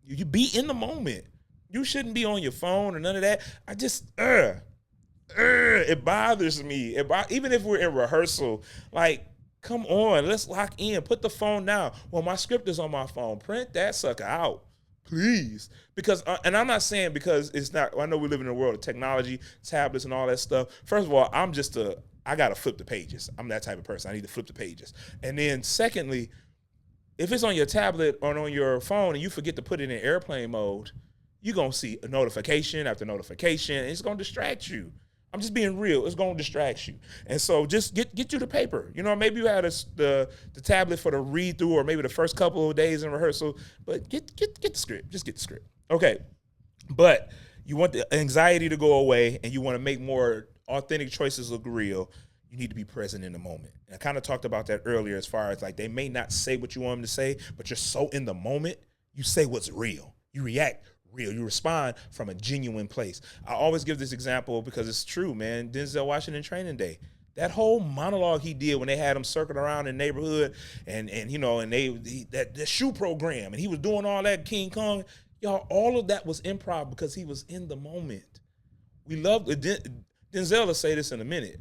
You be in the moment. You shouldn't be on your phone or none of that. I just, it bothers me. Even if we're in rehearsal, like, come on, let's lock in. Put the phone down. Well, my script is on my phone. Print that sucker out, please. Because, and I'm not saying because it's not, I know we live in a world of technology, tablets and all that stuff. First of all, I got to flip the pages. I'm that type of person. I need to flip the pages. And then secondly, if it's on your tablet or on your phone and you forget to put it in airplane mode, you're going to see a notification after notification, and it's going to distract you. I'm just being real. It's going to distract you. And so just get you the paper. You know, maybe you had the tablet for the read through or maybe the first couple of days in rehearsal, but get the script. Just get the script. Okay. But you want the anxiety to go away and you want to make more authentic choices look real. You need to be present in the moment. And I kind of talked about that earlier as far as like they may not say what you want them to say, but you're so in the moment, you say what's real. You react real. You respond from a genuine place. I always give this example because it's true, man. Denzel Washington Training Day. That whole monologue he did when they had him circling around in the neighborhood and you know, and that shoe program and he was doing all that King Kong. Y'all, all of that was improv because he was in the moment. We love Denzel will say this in a minute.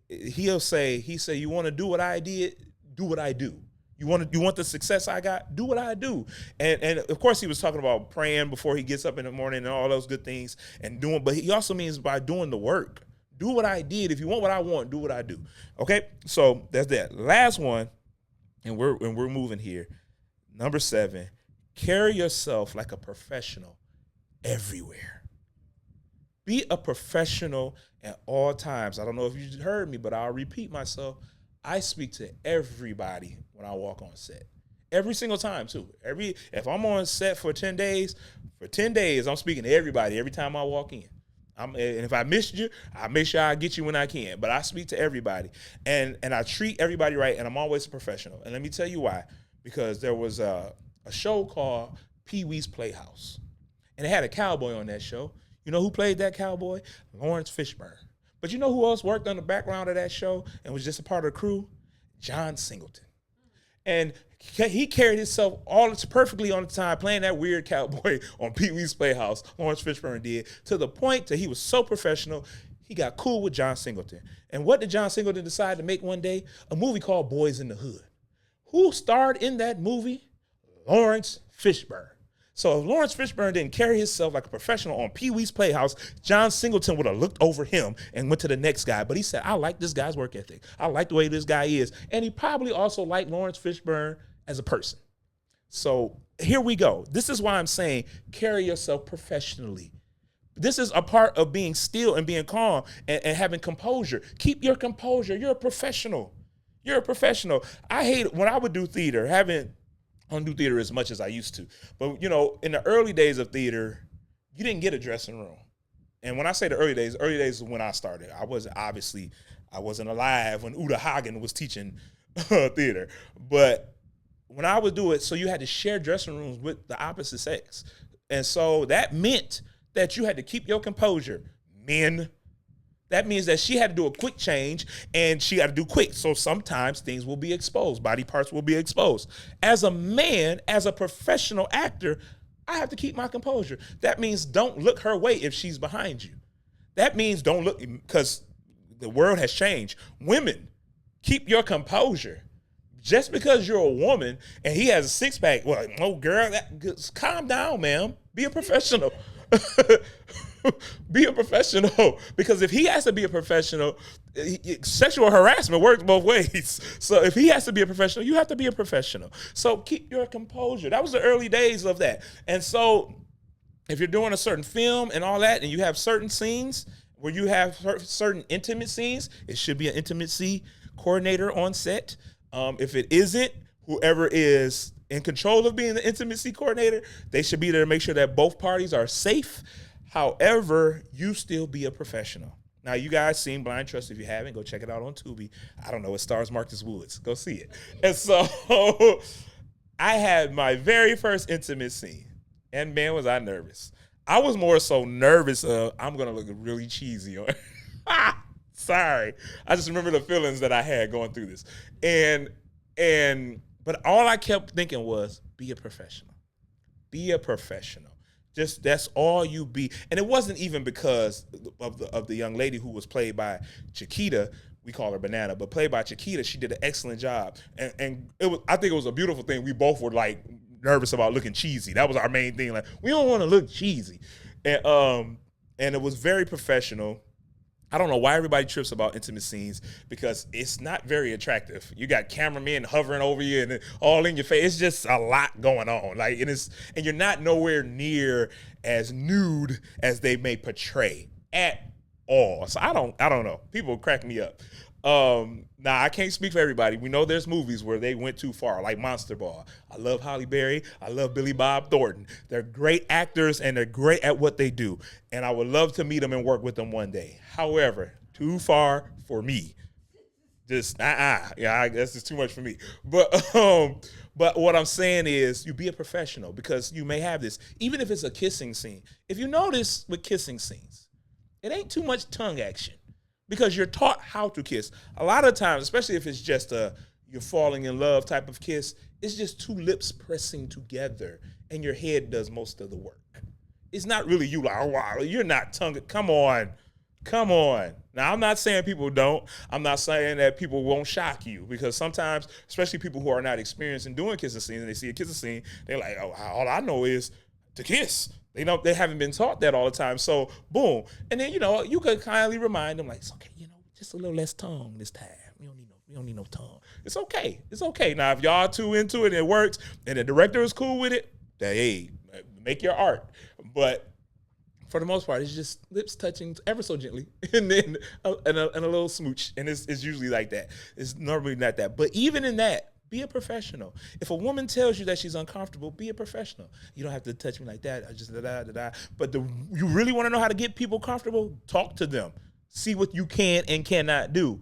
He say, you want to do what I did? Do what I do. You want the success I got? Do what I do. And of course he was talking about praying before he gets up in the morning and all those good things and doing, but he also means by doing the work. Do what I did. If you want what I want, do what I do. Okay? So that's that. Last one, and we're moving here. Number 7, carry yourself like a professional everywhere. Be a professional at all times. I don't know if you heard me, but I'll repeat myself. I speak to everybody when I walk on set. Every single time, too. If I'm on set for 10 days, I'm speaking to everybody every time I walk in. And if I missed you, I make sure I get you when I can. But I speak to everybody. And I treat everybody right, and I'm always a professional. And let me tell you why. Because there was a show called Pee-wee's Playhouse. And it had a cowboy on that show. You know who played that cowboy? Lawrence Fishburne. But you know who else worked on the background of that show and was just a part of the crew? John Singleton. And he carried himself all perfectly on the time playing that weird cowboy on Pee-wee's Playhouse, Lawrence Fishburne did, to the point that he was so professional, he got cool with John Singleton. And what did John Singleton decide to make one day? A movie called Boys in the Hood. Who starred in that movie? Lawrence Fishburne. So if Lawrence Fishburne didn't carry himself like a professional on Pee-wee's Playhouse, John Singleton would have looked over him and went to the next guy. But he said, I like this guy's work ethic. I like the way this guy is. And he probably also liked Lawrence Fishburne as a person. So here we go. This is why I'm saying carry yourself professionally. This is a part of being still and being calm and having composure. Keep your composure. You're a professional. You're a professional. I hate when I would do theater, I don't do theater as much as I used to. But, you know, in the early days of theater, you didn't get a dressing room. And when I say the early days is when I started. I wasn't alive when Uta Hagen was teaching theater. But when I would do it, so you had to share dressing rooms with the opposite sex. And so that meant that you had to keep your composure. Men. That means that she had to do a quick change and she had to do quick. So sometimes things will be exposed. Body parts will be exposed. As a man, as a professional actor, I have to keep my composure. That means don't look her way if she's behind you. That means don't look, because the world has changed. Women, keep your composure. Just because you're a woman and he has a six-pack, well, oh, girl, calm down, ma'am. Be a professional. Be a professional, because if he has to be a professional, sexual harassment works both ways. So if he has to be a professional, you have to be a professional. So keep your composure. That was the early days of that. And so if you're doing a certain film and all that, and you have certain scenes where you have certain intimate scenes, it should be an intimacy coordinator on set. If it isn't, whoever is in control of being the intimacy coordinator, they should be there to make sure that both parties are safe. However, you still be a professional. Now, you guys seen Blind Trust. If you haven't, go check it out on Tubi. I don't know, it stars Marcus Woods. Go see it. And so I had my very first intimate scene. And man, was I nervous. I was more so nervous of, I'm going to look really cheesy on it. Sorry. I just remember the feelings that I had going through this. But all I kept thinking was, be a professional. Be a professional. Just that's all you be. And it wasn't even because of the young lady who was played by Chiquita. We call her Banana, but played by Chiquita. She did an excellent job, and it was. I think it was a beautiful thing. We both were like nervous about looking cheesy. That was our main thing. Like we don't want to look cheesy, and it was very professional. I don't know why everybody trips about intimate scenes because it's not very attractive. You got cameramen hovering over you and all in your face. It's just a lot going on. Like and you're not nowhere near as nude as they may portray at all. So I don't know. People crack me up. Now I can't speak for everybody. We know there's movies where they went too far, like Monster Ball. I love Halle Berry. I love Billy Bob Thornton. They're great actors and they're great at what they do. And I would love to meet them and work with them one day. However, too far for me. Just yeah, I guess it's too much for me. But what I'm saying is, you be a professional because you may have this, even if it's a kissing scene. If you notice with kissing scenes, it ain't too much tongue action. Because you're taught how to kiss. A lot of times, especially if it's just a you're falling in love type of kiss, it's just two lips pressing together and your head does most of the work. It's not really you like, oh, wow, you're not tongue. Come on. Now, I'm not saying people don't. I'm not saying that people won't shock you because sometimes, especially people who are not experienced in doing kissing scenes and they see a kissing scene, they're like, oh, all I know is to kiss. They haven't been taught that all the time. So, boom. And then, you could kindly remind them, like, it's okay, just a little less tongue this time. We don't need no tongue. It's okay. It's okay. Now, if y'all too into it and it works and the director is cool with it, then, hey, make your art. But for the most part, it's just lips touching ever so gently and then a little smooch. And it's usually like that. It's normally not that. But even in that, be a professional. If a woman tells you that she's uncomfortable, be a professional. You don't have to touch me like that. I just da-da-da-da. But you really want to know how to get people comfortable? Talk to them. See what you can and cannot do.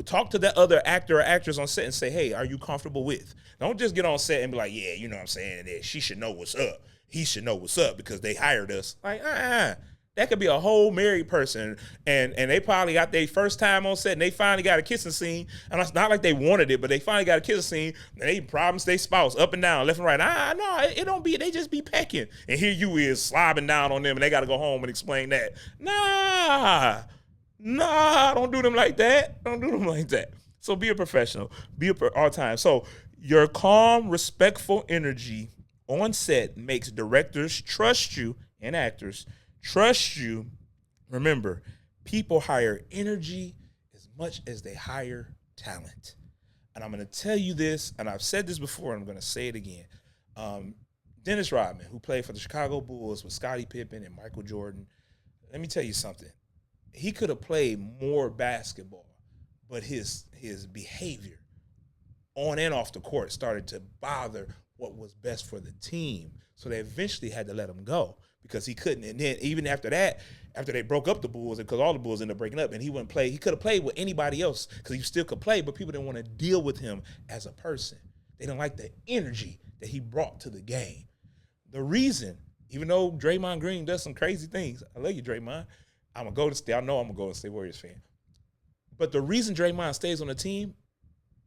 Talk to that other actor or actress on set and say, hey, are you comfortable with? Don't just get on set and be like, yeah, you know what I'm saying? She should know what's up. He should know what's up because they hired us. Like, that could be a whole married person, and they probably got their first time on set, and they finally got a kissing scene, and it's not like they wanted it, but they finally got a kissing scene, and they promised their spouse up and down, left and right. No, it don't be, they just be pecking, and here you is slobbing down on them, and they got to go home and explain that. Nah, don't do them like that. Don't do them like that. So be a professional. All time. So your calm, respectful energy on set makes directors trust you and actors trust you. Remember, people hire energy as much as they hire talent. And I'm going to tell you this, and I've said this before, and I'm going to say it again. Dennis Rodman, who played for the Chicago Bulls with Scottie Pippen and Michael Jordan, let me tell you something. He could have played more basketball, but his behavior on and off the court started to bother what was best for the team. So they eventually had to let him go because he couldn't. And then even after that, after they broke up the Bulls, because all the Bulls ended up breaking up, and he wouldn't play. He could have played with anybody else because he still could play, but people didn't want to deal with him as a person. They didn't like the energy that he brought to the game. The reason, even though Draymond Green does some crazy things, I love you, Draymond. I'm a Golden State. I know I'm a Golden State Warriors fan. But the reason Draymond stays on the team,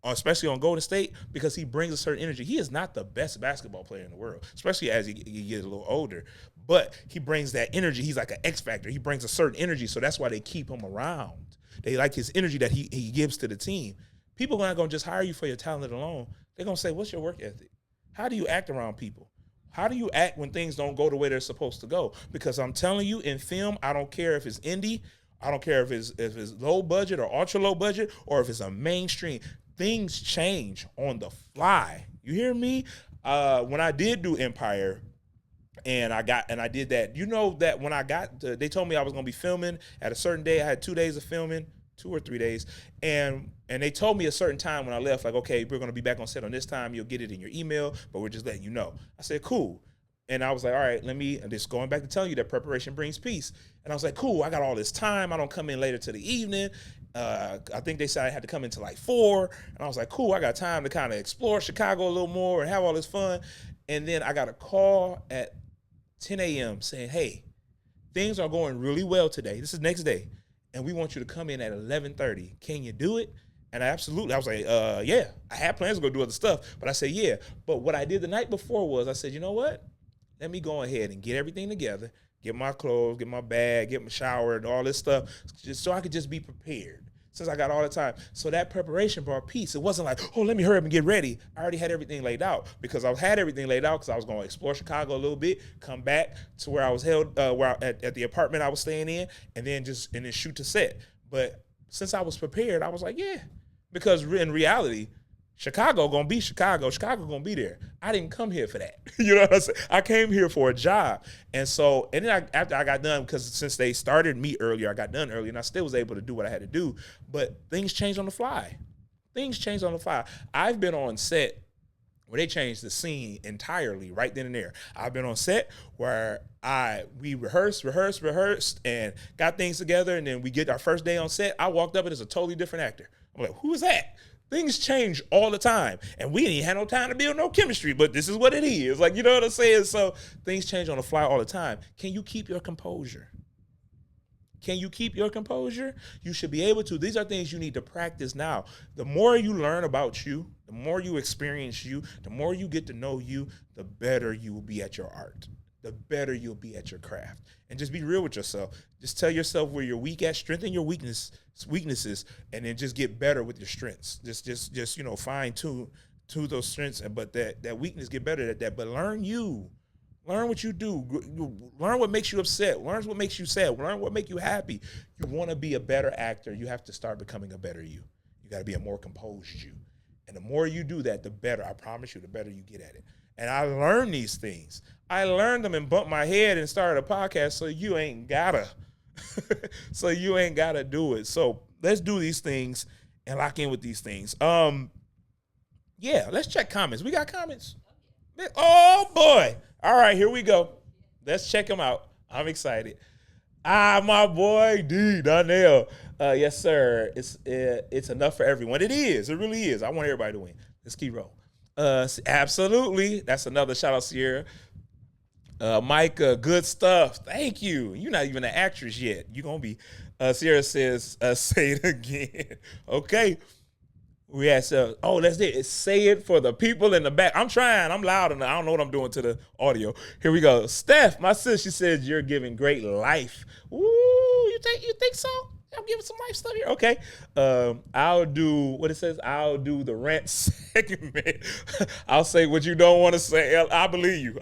especially on Golden State, because he brings a certain energy. He is not the best basketball player in the world, especially as he gets a little older. But he brings that energy. He's like an X factor. He brings a certain energy, so that's why they keep him around. They like his energy that he gives to the team. People are not going to just hire you for your talent alone. They're going to say, what's your work ethic? How do you act around people? How do you act when things don't go the way they're supposed to go? Because I'm telling you, in film, I don't care if it's indie, I don't care if it's low budget or ultra low budget, or if it's a mainstream. Things change on the fly. You hear me? When I did do Empire, and I did that. You know that when they told me I was gonna be filming at a certain day. I had 2 days of filming, 2 or 3 days, and they told me a certain time when I left, like, okay, we're gonna be back on set on this time. You'll get it in your email, but we're just letting you know. I said, cool. And I was like, all right, just going back to telling you that preparation brings peace. And I was like, cool, I got all this time. I don't come in later to the evening. I think they said I had to come in till like 4. And I was like, cool, I got time to kind of explore Chicago a little more and have all this fun. And then I got a call at 10 a.m. saying, hey, things are going really well today. This is next day. And we want you to come in at 11:30. Can you do it? And I was like, yeah. I had plans to go do other stuff. But I said, yeah. But what I did the night before was I said, you know what? let me go ahead and get everything together, get my clothes, get my bag, get my shower, and all this stuff, just so I could just be prepared. Since I got all the time. So that preparation brought peace. It wasn't like, oh, let me hurry up and get ready. I already had everything laid out because I had everything laid out because I was going to explore Chicago a little bit, come back to where I was held, at the apartment I was staying in, and then shoot to set. But since I was prepared, I was like, yeah. Because in reality, Chicago gonna be Chicago. Chicago gonna be there. I didn't come here for that. You know what I'm saying? I came here for a job. And then after I got done, because since they started me earlier, I got done early, and I still was able to do what I had to do. But things changed on the fly. I've been on set where they changed the scene entirely right then and there. I've been on set where we rehearsed, and got things together, and then we get our first day on set. I walked up and it's a totally different actor. I'm like, who is that? Things change all the time, and we ain't had no time to build no chemistry, but this is what it is. Like, you know what I'm saying? So things change on the fly all the time. Can you keep your composure? You should be able to. These are things you need to practice now. The more you learn about you, the more you experience you, the more you get to know you, the better you will be at your art, the better you'll be at your craft. And just be real with yourself. Just tell yourself where you're weak at, strengthen your weaknesses, and then just get better with your strengths. Just fine tune those strengths, but that weakness, get better at that. But learn you. Learn what you do. Learn what makes you upset. Learn what makes you sad. Learn what makes you happy. You want to be a better actor, you have to start becoming a better you. You got to be a more composed you. And the more you do that, the better. I promise you, the better you get at it. And I learned these things. I learned them and bumped my head and started a podcast, so you ain't gotta. Do it. So let's do these things and lock in with these things. Let's check comments. We got comments? Oh, boy. All right, here we go. Let's check them out. I'm excited. My boy, D. Donnell. Yes, sir. It's enough for everyone. It is. It really is. I want everybody to win. Let's keep rolling. Absolutely. That's another shout out, Sierra. Micah, good stuff. Thank you. You're not even an actress yet. You're going to be. Sierra says, say it again. Okay. We asked, that's it. Say it for the people in the back. I'm trying. I'm loud enough. I don't know what I'm doing to the audio. Here we go. Steph, my sis, she says, you're giving great life. Ooh, you think so? I'm giving some life stuff here. Okay. I'll do the rant segment. I'll say what you don't want to say. I believe you.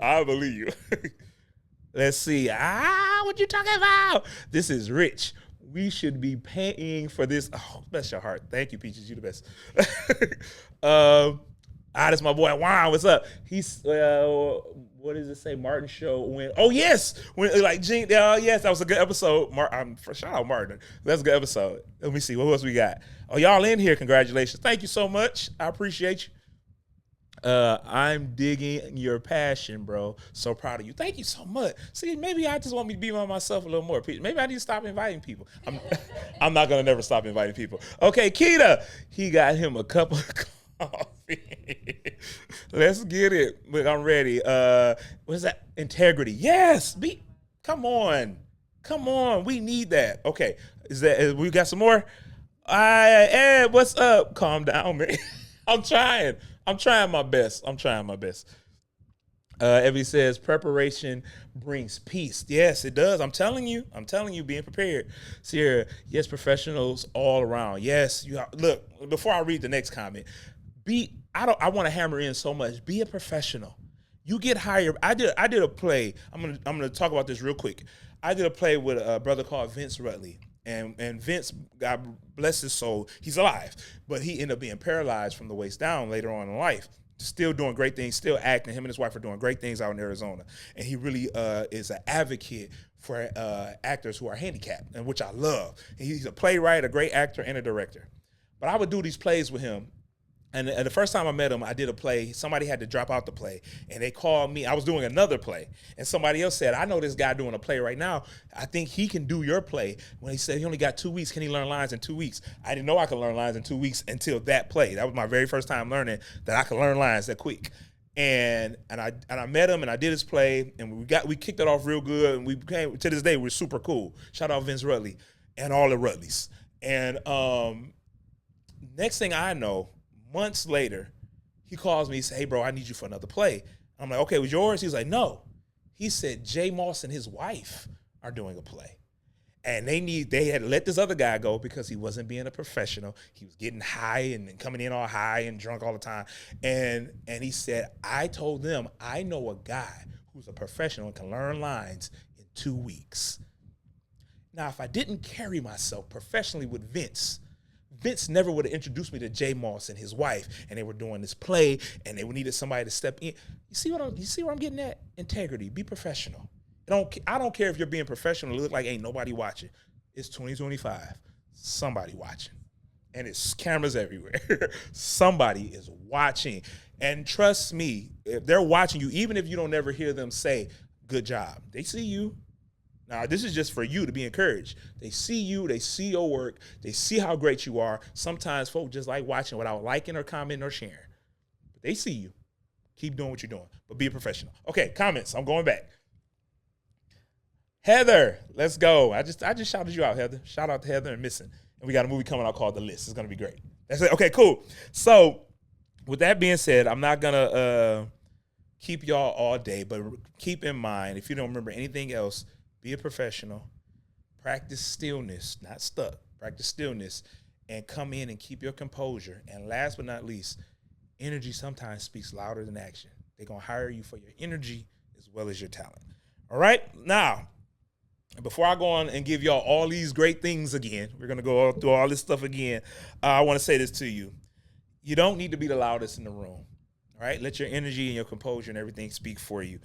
Let's see. What you talking about? This is rich. We should be paying for this. Oh, bless your heart. Thank you, Peaches. You the best. That's my boy. Wow, what's up? He's what does it say? Martin show when? Oh yes, yes, that was a good episode. Shout out Martin. That's a good episode. Let me see what else we got. Oh, y'all in here? Congratulations. Thank you so much. I appreciate you. I'm digging your passion, bro. So proud of you. Thank you so much. See, maybe I just want me to be by myself a little more. Maybe I need to stop inviting people. I'm not gonna never stop inviting people. Okay, Keita, he got him a cup of coffee. Let's get it. Look, I'm ready. What is that? Integrity. Yes. Come on. We need that. Okay. We got some more? Ed, what's up? Calm down, man. I'm trying my best. Evie says, preparation brings peace. Yes, it does. I'm telling you, being prepared. Sierra, yes, professionals all around. Yes, look, before I read the next comment, I want to hammer in so much. Be a professional. You get hired. I did a play. I'm gonna talk about this real quick. I did a play with a brother called Vince Rutley. And Vince, God bless his soul, he's alive, but he ended up being paralyzed from the waist down later on in life. Still doing great things, still acting. Him and his wife are doing great things out in Arizona. And he really is an advocate for actors who are handicapped, and which I love. And he's a playwright, a great actor, and a director. But I would do these plays with him. And the first time I met him, I did a play. Somebody had to drop out the play, and they called me. I was doing another play, and somebody else said, I know this guy doing a play right now. I think he can do your play. When he said he only got 2 weeks, can he learn lines in 2 weeks? I didn't know I could learn lines in 2 weeks until that play. That was my very first time learning that I could learn lines that quick. And I met him, and I did his play, and we kicked it off real good, and we became, to this day, we're super cool. Shout out Vince Rutley and all the Rutleys. And next thing I know, months later, he calls me and says, hey, bro, I need you for another play. I'm like, okay, was yours? He's like, no. He said Jay Moss and his wife are doing a play. And they had to let this other guy go because he wasn't being a professional. He was getting high and coming in all high and drunk all the time. And he said, I told them, I know a guy who's a professional and can learn lines in 2 weeks. Now, if I didn't carry myself professionally with Vince never would have introduced me to Jay Moss and his wife, and they were doing this play, and they needed somebody to step in. You see where I'm getting at? Integrity. Be professional. I don't care if you're being professional. Look like ain't nobody watching. It's 2025. Somebody watching, and it's cameras everywhere. Somebody is watching, and trust me, if they're watching you, even if you don't ever hear them say "good job," they see you. Now, this is just for you to be encouraged. They see you, they see your work, they see how great you are. Sometimes folks just like watching without liking or commenting or sharing. But they see you. Keep doing what you're doing, but be a professional. Okay, comments. I'm going back. Heather, let's go. I just shouted you out, Heather. Shout out to Heather and Missing. And we got a movie coming out called The List. It's going to be great. That's it. Okay, cool. So with that being said, I'm not going to keep y'all all day, but keep in mind, if you don't remember anything else, be a professional, practice stillness, not stuck, practice stillness, and come in and keep your composure. And last but not least, energy sometimes speaks louder than action. They're going to hire you for your energy as well as your talent. All right? Now, before I go on and give y'all all these great things again, we're going to go through all this stuff again, I want to say this to you. You don't need to be the loudest in the room. All right? Let your energy and your composure and everything speak for you.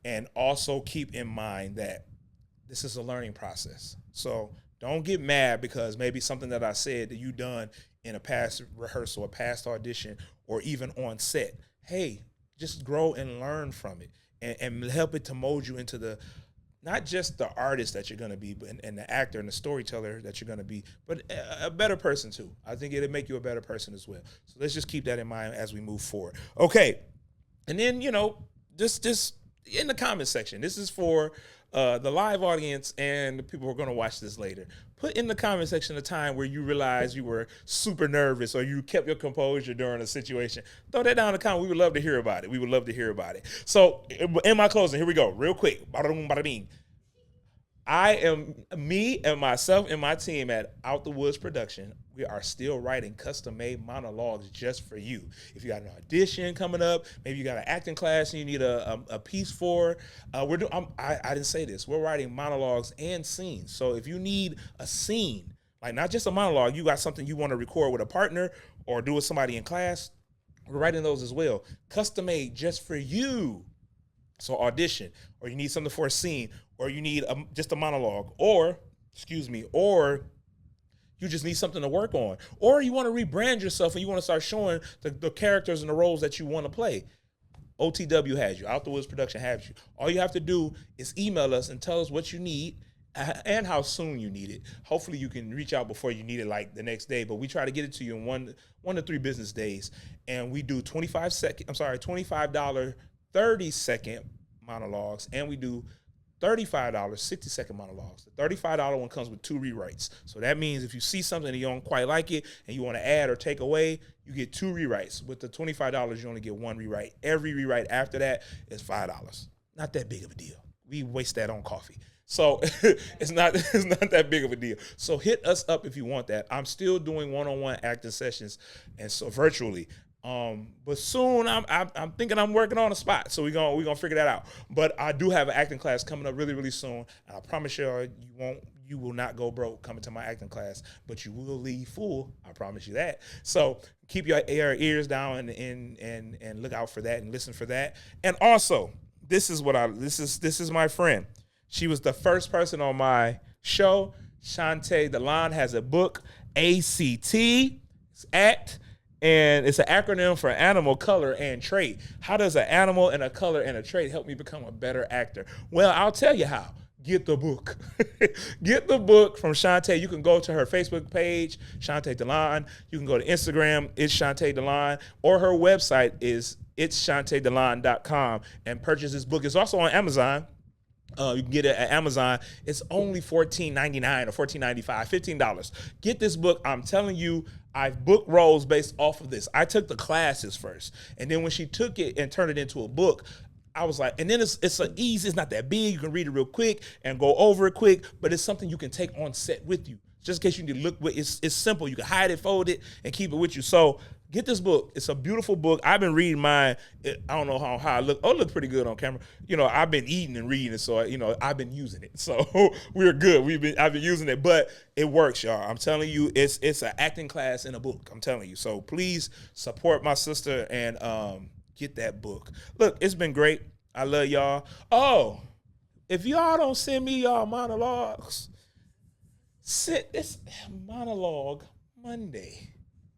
And also keep in mind that this is a learning process. So don't get mad because maybe something that I said that you done in a past rehearsal, a past audition, or even on set. Hey, just grow and learn from it and help it to mold you into the, not just the artist that you're going to be, but and the actor and the storyteller that you're going to be, but a better person too. I think it'll make you a better person as well. So let's just keep that in mind as we move forward. Okay. And then, just in the comment section, this is for the live audience and the people who are going to watch this later. Put in the comment section a time where you realized you were super nervous or you kept your composure during a situation. Throw that down in the comment. We would love to hear about it. So in my closing, here we go. Real quick. Bada boom, bada bing. Me and myself and my team at Out the Woods Production, we are still writing custom-made monologues just for you. If you got an audition coming up, maybe you got an acting class and you need a piece for, I didn't say this, we're writing monologues and scenes. So if you need a scene, like not just a monologue, you got something you want to record with a partner or do with somebody in class, we're writing those as well. Custom-made just for you. So audition, or you need something for a scene, or you need just a monologue, or you just need something to work on, or you want to rebrand yourself and you want to start showing the characters and the roles that you want to play. OTW has you. Out the Woods Production has you. All you have to do is email us and tell us what you need and how soon you need it. Hopefully you can reach out before you need it like the next day, but we try to get it to you in one to 3 business days. And we do $25 30-second monologues, and we do $35 60-second monologues. The $35 one comes with 2 rewrites. So that means if you see something and you don't quite like it and you want to add or take away, you get 2 rewrites. With the $25, you only get 1 rewrite. Every rewrite after that is $5. Not that big of a deal. We waste that on coffee. So it's not that big of a deal. So hit us up if you want that. I'm still doing one-on-one acting sessions, and so virtually. But soon I'm thinking I'm working on a spot, so we're gonna figure that out. But I do have an acting class coming up really, really soon. And I promise you will not go broke coming to my acting class, but you will leave full. I promise you that. So keep your ears down and look out for that and listen for that. And also, this is my friend. She was the first person on my show. Shantae Delon has a book, ACT. It's ACT. And it's an acronym for animal, color, and trait. How does an animal and a color and a trait help me become a better actor? Well, I'll tell you how. Get the book. Get the book from Shantae. You can go to her Facebook page, Shantae Delon. You can go to Instagram, it's Shantae Delon. Or her website is itsshantaedelon.com and purchase this book. It's also on Amazon. You can get it at Amazon. It's only $14.99 or $14.95, $15. Get this book. I'm telling you, I've booked roles based off of this. I took the classes first, and then when she took it and turned it into a book, I was like, and then it's a easy, it's not that big. You can read it real quick and go over it quick, but it's something you can take on set with you. Just in case you need to look with, it's simple. You can hide it, fold it, and keep it with you. So get this book. It's a beautiful book. I've been reading mine. I don't know how I look. Oh, it looks pretty good on camera. I've been eating and reading it, so I've been using it. So we're good. I've been using it, but it works, y'all. I'm telling you, it's an acting class in a book. I'm telling you. So please support my sister and get that book. Look, it's been great. I love y'all. Oh, if y'all don't send me y'all monologues, it's Monologue Monday.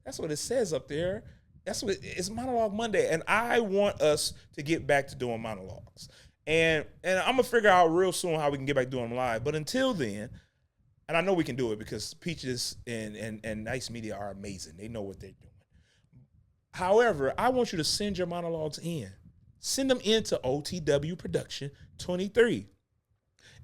That's what it says up there. It's Monologue Monday, and I want us to get back to doing monologues. And I'm gonna figure out real soon how we can get back to doing them live. But until then, and I know we can do it because Peaches and Nice Media are amazing. They know what they're doing. However, I want you to send your monologues in. Send them in to OTW Production 23.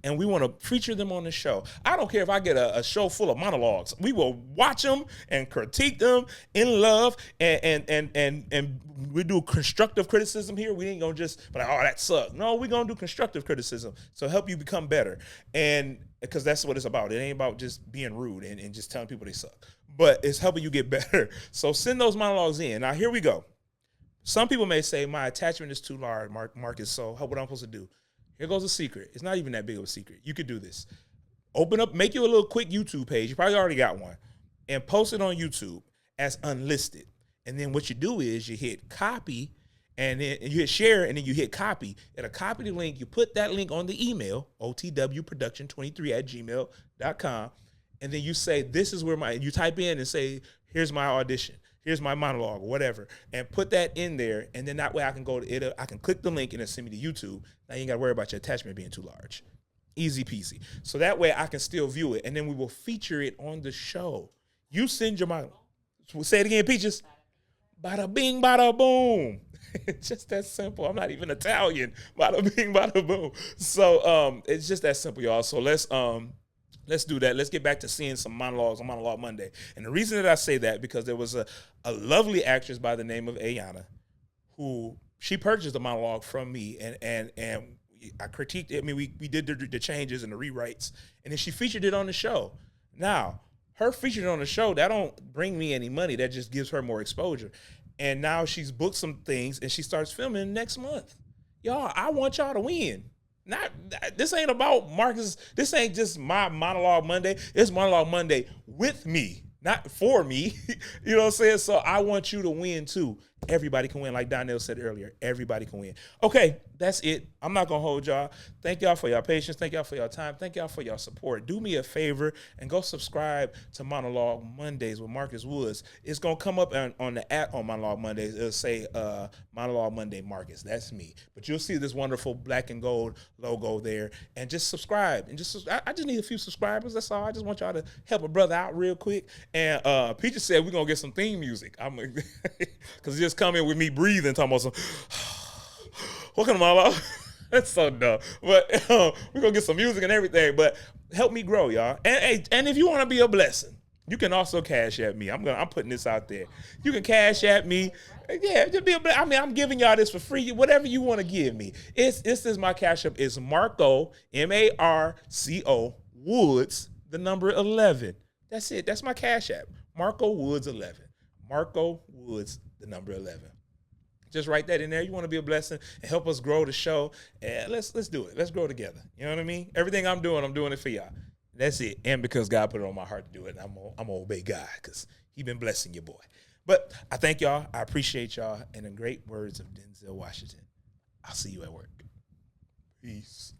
And we want to feature them on the show. I don't care if I get a show full of monologues. We will watch them and critique them in love, and we do constructive criticism here. We ain't gonna just be like, oh, that sucked. No, we're gonna do constructive criticism, so help you become better. And because that's what it's about. It ain't about just being rude and just telling people they suck, but it's helping you get better. So send those monologues in. Now here we go. Some people may say my attachment is too large, Marcus. So what I'm supposed to do? Here goes a secret. It's not even that big of a secret. You could do this. Open up, make you a little quick YouTube page. You probably already got one. And post it on YouTube as unlisted. And then what you do is you hit copy, and then you hit share, and then you hit copy. It'll copy the link. You put that link on the email, otwproduction23@gmail.com. And then you say, this is where you type in and say, here's my audition. Here's my monologue, whatever, and put that in there, and then that way I can go to it. I can click the link and it'll send me to YouTube. Now you ain't got to worry about your attachment being too large. Easy peasy. So that way I can still view it, and then we will feature it on the show. You send your monologue. Say it again, Peaches. Bada bing, bada boom. It's just that simple. I'm not even Italian. Bada bing, bada boom. So it's just that simple, y'all. So let's do that. Let's get back to seeing some monologues on Monologue Monday. And the reason that I say that, because there was a lovely actress by the name of Ayana, who she purchased a monologue from me, and I critiqued it. I mean, we did the changes and the rewrites, and then she featured it on the show. Now, her featured on the show, that don't bring me any money. That just gives her more exposure. And now she's booked some things, and she starts filming next month. Y'all, I want y'all to win. This ain't about Marcus. This ain't just my Monologue Monday. It's Monologue Monday with me, not for me. You know what I'm saying? So I want you to win too. Everybody can win. Like Donnell said earlier, everybody can win. Okay, that's it. I'm not going to hold y'all. Thank y'all for your patience. Thank y'all for your time. Thank y'all for your support. Do me a favor and go subscribe to Monologue Mondays with Marcus Woods. It's going to come up on the app on Monologue Mondays. It'll say Monologue Monday Marcus. That's me. But you'll see this wonderful black and gold logo there. And just subscribe. And I just need a few subscribers. That's all. I just want y'all to help a brother out real quick. And Peaches said we're going to get some theme music. Because just come in with me breathing, talking about some, welcome to Monologue. That's so dumb. But we're going to get some music and everything. But help me grow, y'all. And if you want to be a blessing, you can also cash at me. I'm putting this out there. You can cash at me. Yeah, just be I'm giving y'all this for free. Whatever you want to give me. This is my cash app. It's Marco, Marco Woods, the number 11. That's it. That's my cash app. Marco Woods 11. Marco Woods, the number 11. Just write that in there. You want to be a blessing and help us grow the show. And let's do it. Let's grow together. You know what I mean? Everything I'm doing it for y'all. That's it. And because God put it on my heart to do it, I'm gonna obey God because He been blessing your boy. But I thank y'all. I appreciate y'all. And the great words of Denzel Washington, I'll see you at work. Peace.